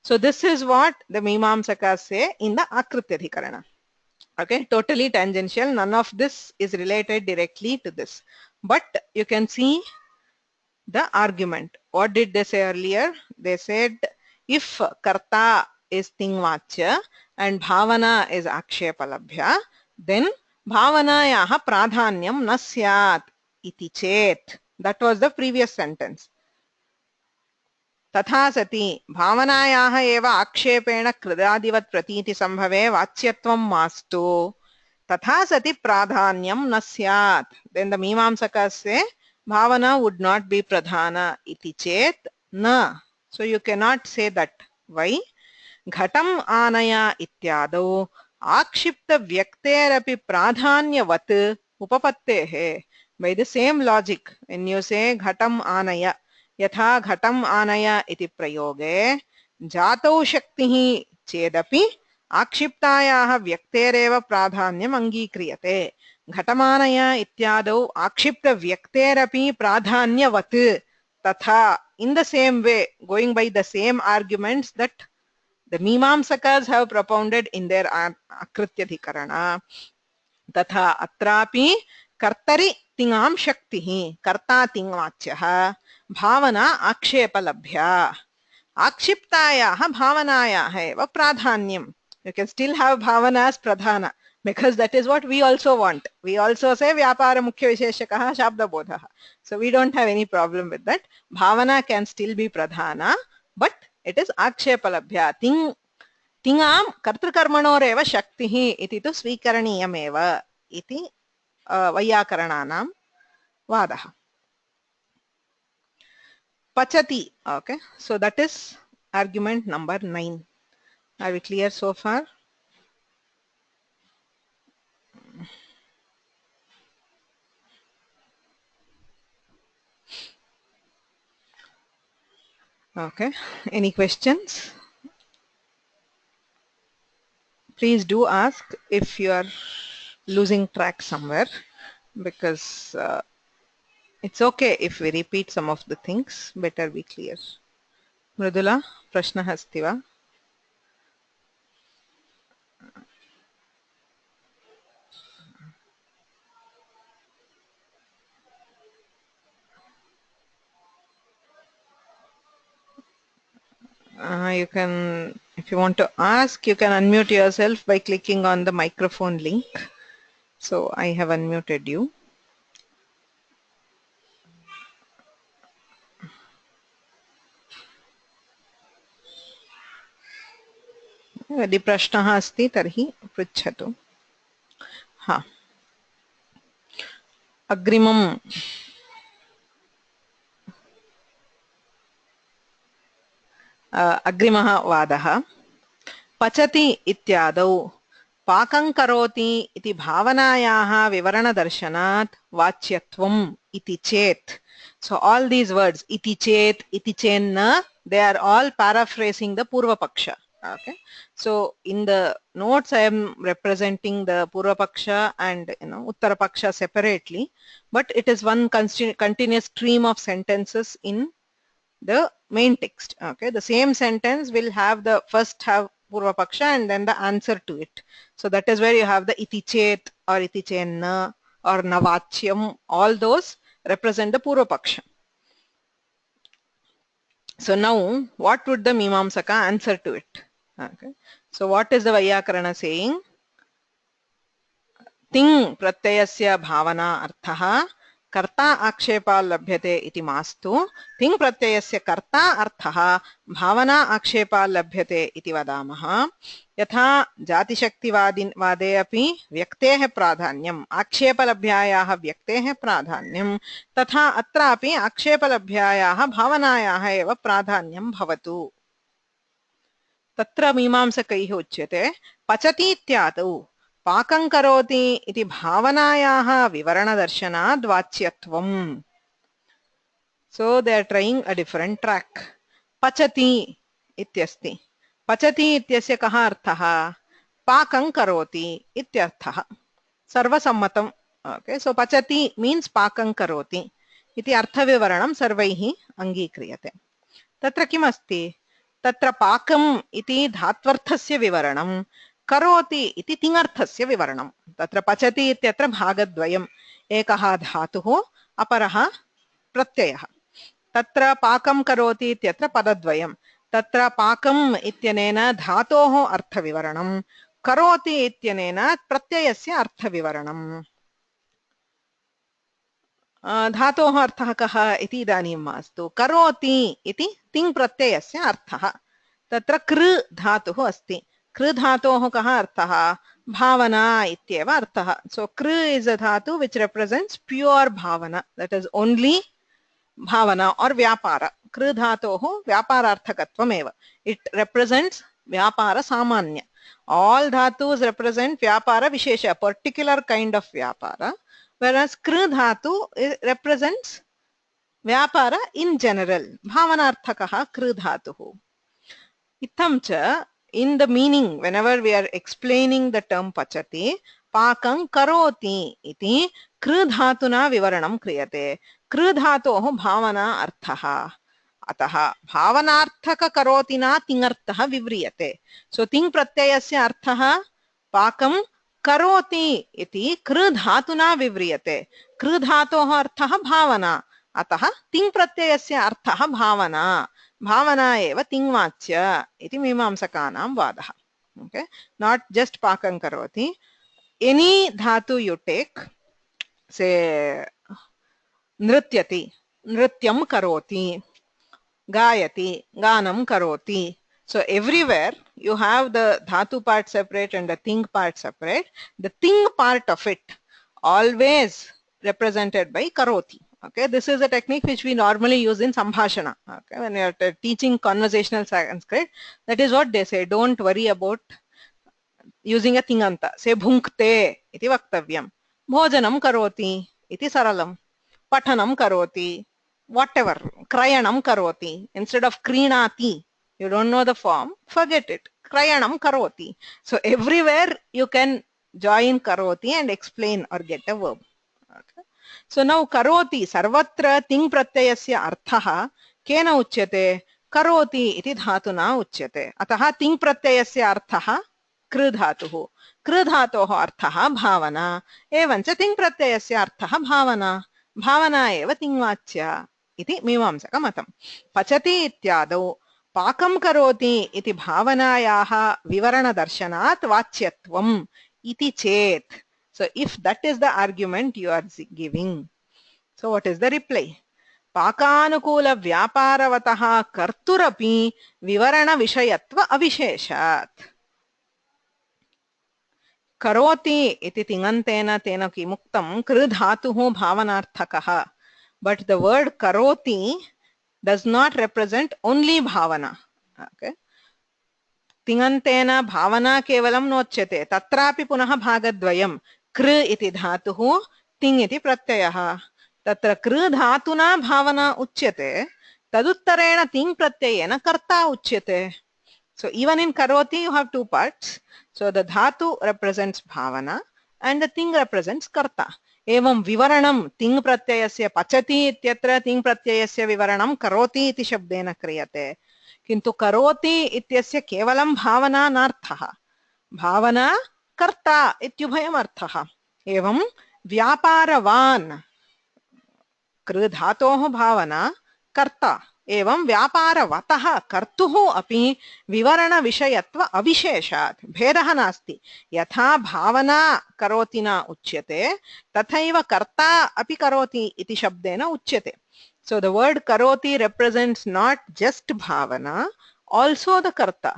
S1: so this is what the Mimamsakas say in the Akrityadhikarana. Okay, totally tangential, none of this is related directly to this, but you can see the argument. What did they say earlier? They said if karta is tingvachya and bhavana is akshepalabhya, then bhavanayaha pradhanyam na syat iti chet. That was the previous sentence. तथा सति भावनायाः एव आक्षेपेण कृदादिवत् प्रतीति संभवे वाच्यत्वं मास्तु. तथा सति प्राधान्यं न स्यात्. Then the मीमांसकाः say bhavana would not be pradhana iti chet na. So you cannot say that. Why? घटम आनया इत्यादौ आक्षिप्त व्यक्तेरपि प्राधान्यवत् उपपत्तेः. By the same logic, when you say घटम आनय, यथा घटम आनय इति प्रयोगे जातौ शक्तिः चेदपि आक्षिप्तायाः व्यक्तेरेव प्राधान्यम् अंगीक्रियते. घटमानय इत्यादौ आक्षिप्त व्यक्तेरपि प्राधान्यवत् तथा. In the same way, going by the same arguments that the Mimamsakas have propounded in their Akrityadhikarana, तथा अत्रापि कर्तरि तिङां शक्तिः कर्ता तिङवाच्यः भावना आक्षेपलभ्या. आक्षिप्तायाः भावनायाः एव प्राधान्यम्. You can still have bhavana as pradhana because that is what we also want. We also say vyapara mukhya visheshakah shabdabodhah. So we don't have any problem with that. Bhavana can still be pradhana, but it is akshepalabhya. तिङां कर्तृकर्मणोरेव शक्तिः इति तु स्वीकरणीयमेव इति वैयाकरणानां वादः. पचति. Okay, so that is argument number 9. Are we clear so far? Okay, any questions? Please do ask if you are losing track somewhere, because it's okay if we repeat some of the things. Better be clear. Mridula, prashnah asti va? You can, if you want to ask, you can unmute yourself by clicking on the microphone link. So I have unmuted you. यदि प्रश्नः अस्ति तर्हि पृच्छतु. हा, अग्रिमः वादः. पचति इत्यादौ पाकं करोति इति भावनायाः विवरणदर्शनात् वाच्यत्वम् इति चेत्. So all these words, iti chet, iti chenna, they are all paraphrasing the Purva Paksha. Okay, so in the notes I am representing the Purva Paksha and Uttara Paksha separately, but it is one continuous stream of sentences in the main text. Okay, the same sentence will have the first have Purva Paksha and then the answer to it. So that is where you have the iti chet or iti chenna or navachyam. All those represent the Purva Paksha. So now what would the Mimamsaka answer to it? Okay, so what is the Vaiyakarana saying? Ting pratyayasya bhavana arthaha कर्ता आक्षेपा लभ्यते इति मास्तु तिङ् प्रत्ययस्य कर्ता अर्थः भावना आक्षेपा लभ्यते इति वदामः. यथा जातिशक्तिवादे अपि व्यक्तेः प्राधान्यम् आक्षेपलभ्यायाः व्यक्तेः प्राधान्यं तथा अत्रापि आक्षेपलभ्यायाः भावनायाः एव प्राधान्यं भवतु. तत्र मीमांसकैः उच्यते पचति इत्यादौ पाकं करोति इति भावनायाः विवरणदर्शनाद् वाच्यत्वम्. So they are trying a different track. पचति इत्यस्ति. पचति इत्यस्य कः अर्थः? पाकं करोति इत्यर्थः. सर्वसम्मतम्. Okay, so पचति means पाकं करोति इति अर्थविवरणं सर्वैः अङ्गीक्रियते. तत्र किम् अस्ति? तत्र पाकम् इति धात्वर्थस्य विवरणं, करोति इति तिङर्थस्य विवरणं. तत्र पचति इत्यत्र भागद्वयम्, एकः धातुः अपरः प्रत्ययः. तत्र पाकं करोति इत्यत्र पदद्वयं. तत्र पाकम् इत्यनेन धातोः अर्थविवरणं, करोति इत्यनेन प्रत्ययस्य अर्थविवरणं. धातोः अर्थः कः इति इदानीं मास्तु. करोति इति तिङ् प्रत्ययस्य अर्थः. तत्र कृ धातुः अस्ति. कृ धातोः कः अर्थः? भावना इत्येव अर्थः. So कृ is a dhatu which represents pure bhavana, that is only bhavana or vyapara. कृ धातोः व्यापारार्थकत्वमेव. It represents vyapara samanya. All dhatus represent vyapara vishesha, a particular kind of vyapara, whereas कृ dhatu represents vyapara in general. Bhavanarthakah कृ धातुः. Itam cha, in the meaning, whenever we are explaining the term pachati, pakam karoti iti kru dhatuna vivaranam kriyate. Kru dhatoh bhavana arthaha. Ataha bhavanarthaka karotina tingarthaha vivriyate. So ting pratyayasya arthaha pakam karoti iti kru dhatuna vivriyate. Kru dhatoh arthaha bhavana. Ataha ting pratyayasya arthaha bhavana. भावना एव तिङ्वाच्य इति मीमांसकानां वादः. Okay, not just पाकं करोति. Any dhatu you take, say नृत्यति, नृत्यं करोति, गायति, गानं करोति. So everywhere you have the dhatu part separate and the ting part separate. The ting part of it always represented by karoti. Okay, this is a technique which we normally use in Sambhashana. Okay, when you are teaching conversational Sanskrit, that is what they say. Don't worry about using a tinganta. Say bhunkte iti vaktavyam. Bhojanam karoti iti saralam. Pathanam karoti. Whatever. Krayanam karoti. Instead of krinati, you don't know the form, forget it. Krayanam karoti. So everywhere you can join karoti and explain or get a verb. Okay. So now karoti sarvatra ting pratyayasya arthaha kena uchyate? Karoti iti dhatuna uchyate. Ataha ting pratyayasya arthaha kru dhatuh. Kru dhatoh arthaha bhavana. Evancha ting pratyayasya arthaha bhavana. Bhavana eva tingvachya iti mimamsaka matam. Pachati ityadau पाकं करोति इति भावनायाः विवरणदर्शनात् वाच्यत्वम् इति चेत्. So if that is the argument you are giving, so what is the reply? पाकानुकूल व्यापारवतः कर्तुरपि विवरण विषयत्व अविशेषात्. करोति इति तिङन्तेन तेन किमुक्तं कृ धातुः भावनार्थकः. But the word karoti does not represent only bhavana. Okay. तिङन्तेन भावना केवलं नोच्यते, तत्रापि पुनः भागद्वयं कृ इति धातुः तिङ् इति प्रत्ययः. तत्र कृ धातुना भावना उच्यते, तदुत्तरेण तिङ् प्रत्ययेन कर्ता उच्यते. So even in karoti you have two parts. So the dhatu represents bhavana and the ting represents karta. एवं विवरणं तिङ् प्रत्ययस्य पचति इत्यत्र तिङ् प्रत्ययस्य विवरणं करोति इति शब्देन क्रियते. किन्तु करोति इत्यस्य केवलं भावना नार्थः, भावना कर्ता इत्युभयम् अर्थः. एवं व्यापारवान् कृ धातोः भावना कर्ता, एवं व्यापारवतः कर्तुः अपि विवरण विषयत्व अविशेषात् भेदः नास्ति. यथा भावना करोति न उच्यते तथैव कर्ता अपि करोति इति शब्देन उच्यते. So the word karoti represents not just bhavana, also the karta.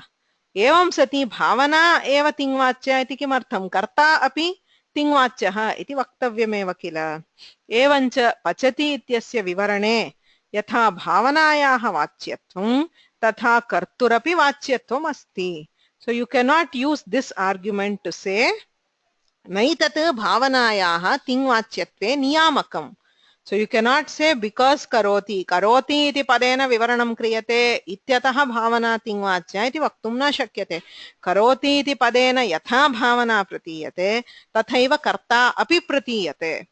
S1: एवं सति भावना एव तिङ्वाच्य इति किमर्थं, कर्ता अपि तिङ्वाच्यः इति वक्तव्यमेव किल. एवञ्च पचति इत्यस्य विवरणे यथा भावनायाः वाच्यत्वं तथा कर्तुरपि वाच्यत्वम् अस्ति. So you cannot use this argument to say नैतत् भावनायाः तिङ्वाच्यत्वे नियामकम्. So you cannot say because karoti इति पदेन विवरणं क्रियते इत्यतः भावना तिङ्वाच्य इति वक्तुं न शक्यते. करोति इति पदेन यथा भावना प्रतीयते तथैव कर्ता अपि प्रतीयते.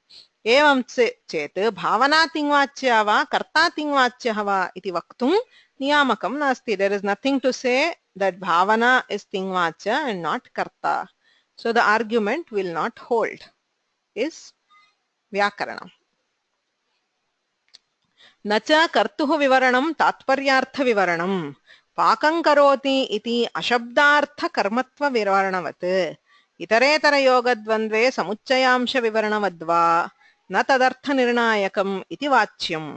S1: एवं चेत् भावना तिङ्वाच्या वा कर्ता तिङ्वाच्यः वा इति वक्तुं नियामकं नास्ति. There is nothing to say that bhavana is tingvacha and not karta. So the argument will not hold. Is vyakaranam. न च कर्तुः विवरणं तात्पर्यार्थ विवरणं पाकं करोति इति अशब्दार्थ कर्मत्व विवरणवत् इतरेतर योगद्वन्द्वे समुच्चयांश विवरणवद्वा न तदर्थ निर्णायकम् इति वाच्यम्.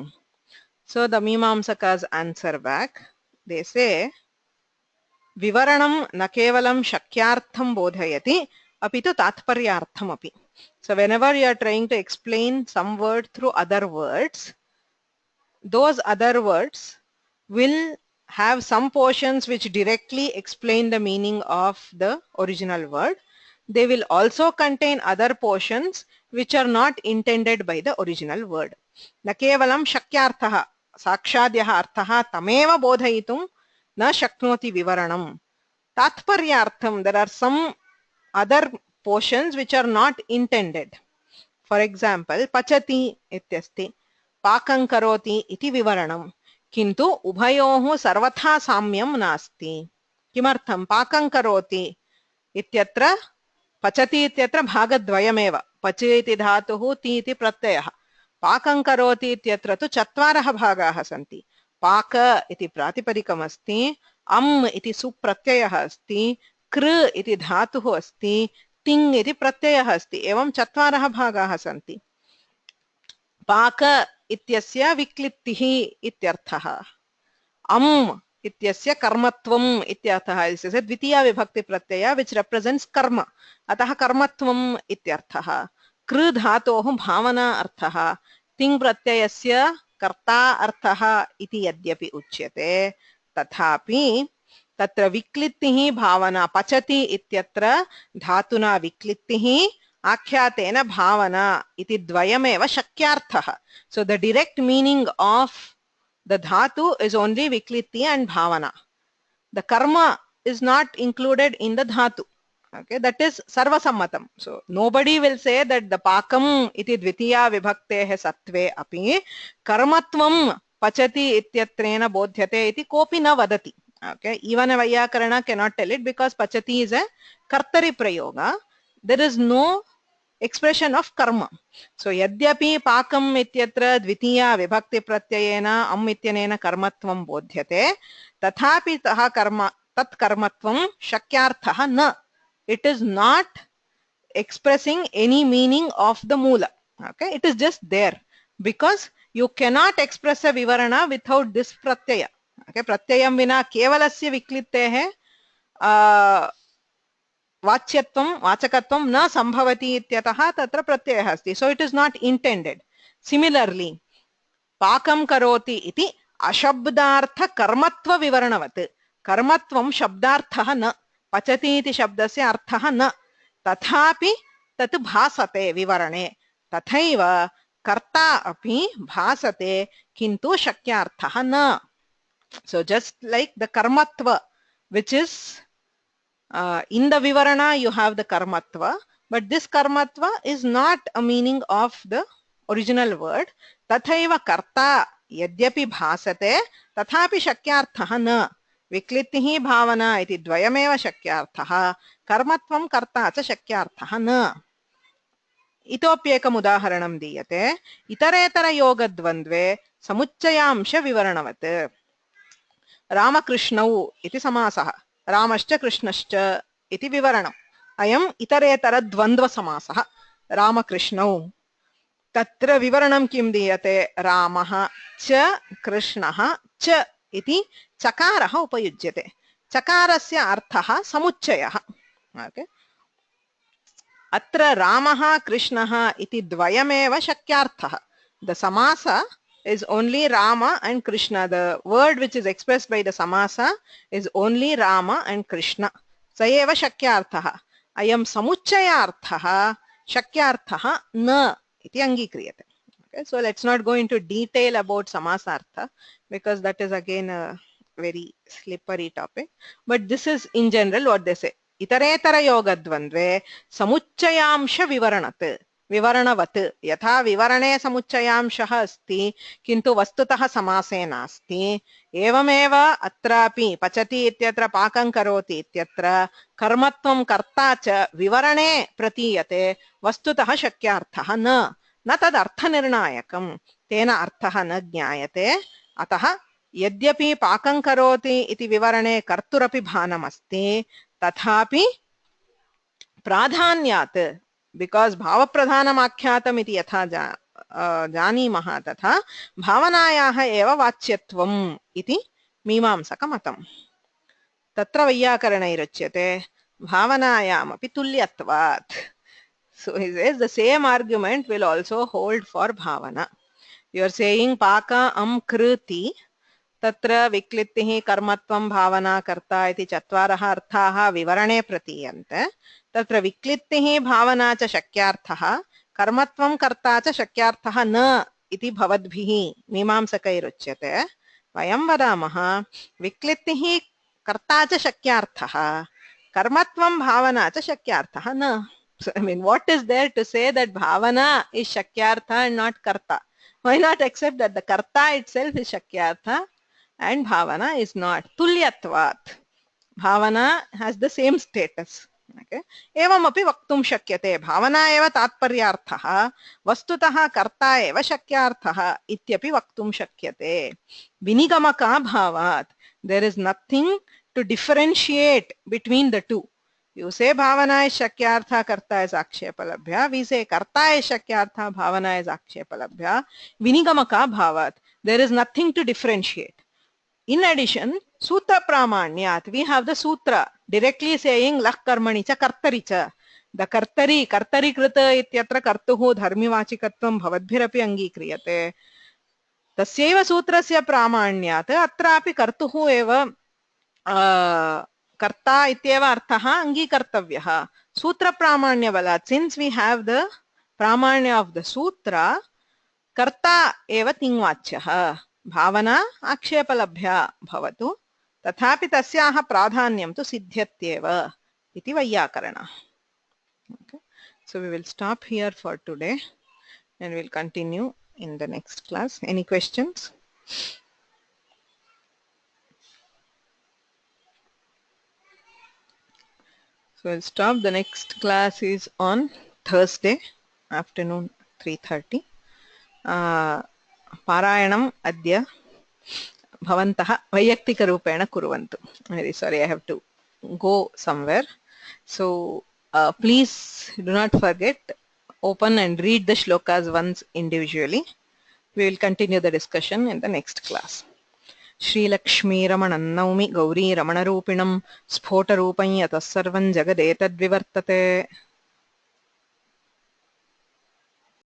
S1: So the Mimamsakas answer back. They say विवरणं न केवलं शक्यार्थं बोधयति अपितु तात्पर्यार्थमपि. So whenever you are trying to explain some word through other words, those other words will have some portions which directly explain the meaning of the original word. They will also contain other portions which are not intended by the original word. न केवलं शक्यार्थः साक्षाद्यः अर्थः तमेव बोधयितुं न शक्नोति विवरणं. तात्पर्यार्थं there are some other portions which are not intended. For example, पचति इत्यस्ति, पाकं करोति इति विवरणं, किन्तु उभयोः सर्वथा साम्यं नास्ति. किमर्थं? पाकं करोति इत्यत्र पचति इत्यत्र भागद्वयमेव, पच इति धातुः ति इति प्रत्ययः. पाकं करोति इत्यत्र तु चत्वारः भागाः सन्ति. पाक इति प्रातिपदिकम् अस्ति, अम् इति सुप्रत्ययः अस्ति, कृ इति धातुः अस्ति, तिङ् इति प्रत्ययः अस्ति. एवं चत्वारः भागाः सन्ति. पाक इत्यस्य विक्लित्तिः इत्यर्थः, अम् इत्यस्य कर्मत्वम् इत्यर्थः. इस् इस् ए द्वितीया विभक्ति प्रत्यय which represents कर्म, अतः कर्मत्वम् इत्यर्थः. कृ धातोः भावना अर्थः, तिङ् प्रत्ययस्य कर्ता अर्थः इति यद्यपि उच्यते तथापि तत्र विक्लित्तिः भावना. पचति इत्यत्र धातुना विक्लित्तिः, आख्यातेन भावना इति द्वयमेव शक्यार्थः. So the direct meaning of the dhatu is only viklitti and bhavana. The karma is not included in the dhatu. Okay, that is sarvasammatam. So nobody will say that the pakam iti dvitiya vibhaktehe sattve api karmatvam pachati ityatrena bodhyate iti kopi na vadati. Okay, even a Vaiyakarana cannot tell it because pachati is a kartari prayoga. There is no expression of karma. So yadyapi pakam ityatra dvitiya vibhakti pratyayena am ityanena karmatvam bodhyate tathapi taha karma tat karmatvam shakyarthah na. It is not expressing any meaning of the moola. Okay, it is just there because you cannot express a vivarana without this pratyaya. Okay, pratyayam vina kevalasya viklittehe वाच्यत्वं वाचकत्वं न संभवति इत्यतः तत्र प्रत्ययः अस्ति. So it is not intended. Similarly पाकं करोति इति अशब्दार्थ कर्मत्व विवरणवत्. कर्मत्वं शब्दार्थः न, पचति इति शब्दस्य अर्थः न, तथापि तत् भासते विवरणे. तथैव कर्ता अपि भासते किन्तु शक्यार्थः न. So just like the karmatva, which is in the vivarana you have the karmatva, but this karmatva is not a meaning of the original word. Tathaiva karta yadyapi bhasate tathapi shakyarthah na. विक्लित्तिः भावना इति द्वयमेव शक्यार्थः, कर्मत्वं कर्ता च शक्यार्थः न. इतोप्येकम् उदाहरणं दीयते. इतरेतरयोगद्वन्द्वे समुच्चयांश विवरणवत्. रामकृष्णौ इति समासः, रामश्च कृष्णश्च इति विवरणम्. अयम् इतरेतरद्वन्द्वसमासः रामकृष्णौ. तत्र विवरणं किं दीयते? रामः च कृष्णः च इति चकारः उपयुज्यते. चकारस्य अर्थः समुच्चयः. ओके, अत्र रामः कृष्णः इति द्वयमेव शक्यार्थः. The samasa is only Rama and Krishna. The word which is expressed by the samasa is only Rama and Krishna. स एव शक्यार्थः. अयं समुच्चयार्थः शक्यार्थः न इति अङ्गीक्रियते. Okay, so let's not go into detail about samasartha because that is again a very slippery topic. But this is in general what they say. Itaretara yoga dvandve samuchchayamsha vivaranat. विवरणवत्. यथा विवरणे समुच्चयांशः अस्ति किन्तु वस्तुतः समासे नास्ति, एवमेव अत्रापि पचति इत्यत्र पाकं करोति इत्यत्र कर्मत्वं कर्ता च विवरणे प्रतीयते, वस्तुतः शक्यार्थः न तदर्थनिर्णायकं, तेन अर्थः न ज्ञायते. अतः यद्यपि पाकं करोति इति विवरणे कर्तुरपि भानमस्ति, तथापि प्राधान्यात्, बिकॉज भावप्रधानम् आख्यातम् इति यथा जानीमः तथा भावनायाः एव वाच्यत्वम् इति मीमांसकमतम्. तत्र वैयाकरणैरुच्यते भावनायामपि तुल्यत्वात्. So he says the same argument will also hold for bhavana. You are saying paka am kriti, तत्र विक्लित्तिः कर्मत्वं भावना कर्ता इति चत्वारः अर्थाः विवरणे प्रतीयन्ते. तत्र विक्लित्तिः भावना च शक्यार्थः, कर्मत्वं कर्ता च शक्यार्थः न इति भवद्भिः मीमांसकैरुच्यते. वयं वदामः विक्लित्तिः कर्ता च शक्यार्थः, कर्मत्वं भावना च शक्यार्थः न. So, I mean, what is there to say that bhavana is shakyartha and not karta? Why not accept that the karta itself is shakyartha and bhavana is not? Tulyatvat. Bhavana has the same status. Okay. एवमपि वक्तुं शक्यते भावना एव तात्पर्यार्थः, वस्तुतः कर्ता एव शक्यार्थः इत्यपि वक्तुं शक्यते. विनिगमका भावात्. There is nothing to differentiate between the two. You say bhavana is shakyartha, karta is akshepalabhya. We say karta is shakyartha, bhavana is akshepalabhya. Vinigamaka bhavat. There is nothing to differentiate. In addition, sutra pramanyat, we have the sutra directly saying lak karmani cha kartari cha. The kartari krita ityatra kartuhu dharmivachikatvam bhavadbhirapi angikriyate. Tasyaiva sutrasya pramanyat atrapi kartuhu eva कर्ता इत्येव अर्थः अंगीकर्तव्यः. सूत्र प्रामाण्य बलात्, since we have the प्रामाण्य of the sutra, कर्ता एव तिङ्वाच्यः. भावना आक्षेपलभ्या भवतु, तथापि तस्याः प्राधान्यं तु सिद्ध्यत्येव इति वैयाकरणः. Okay. So we will stop here for today and we'll continue in the next class. Any questions? So we'll stop. The next class is on Thursday afternoon 3:30. पारायणम् अद्य भवन्तः वैयक्तिकरूपेण कुर्वन्तु. Very sorry, I have to go somewhere. So please do not forget, open and read the shlokas once individually. We will continue the discussion in the next class. श्रीलक्ष्मीरमणं नौमि गौरीरमणरूपिणं स्फोटरूपं यतः सर्वं जगदेतद्विवर्तते.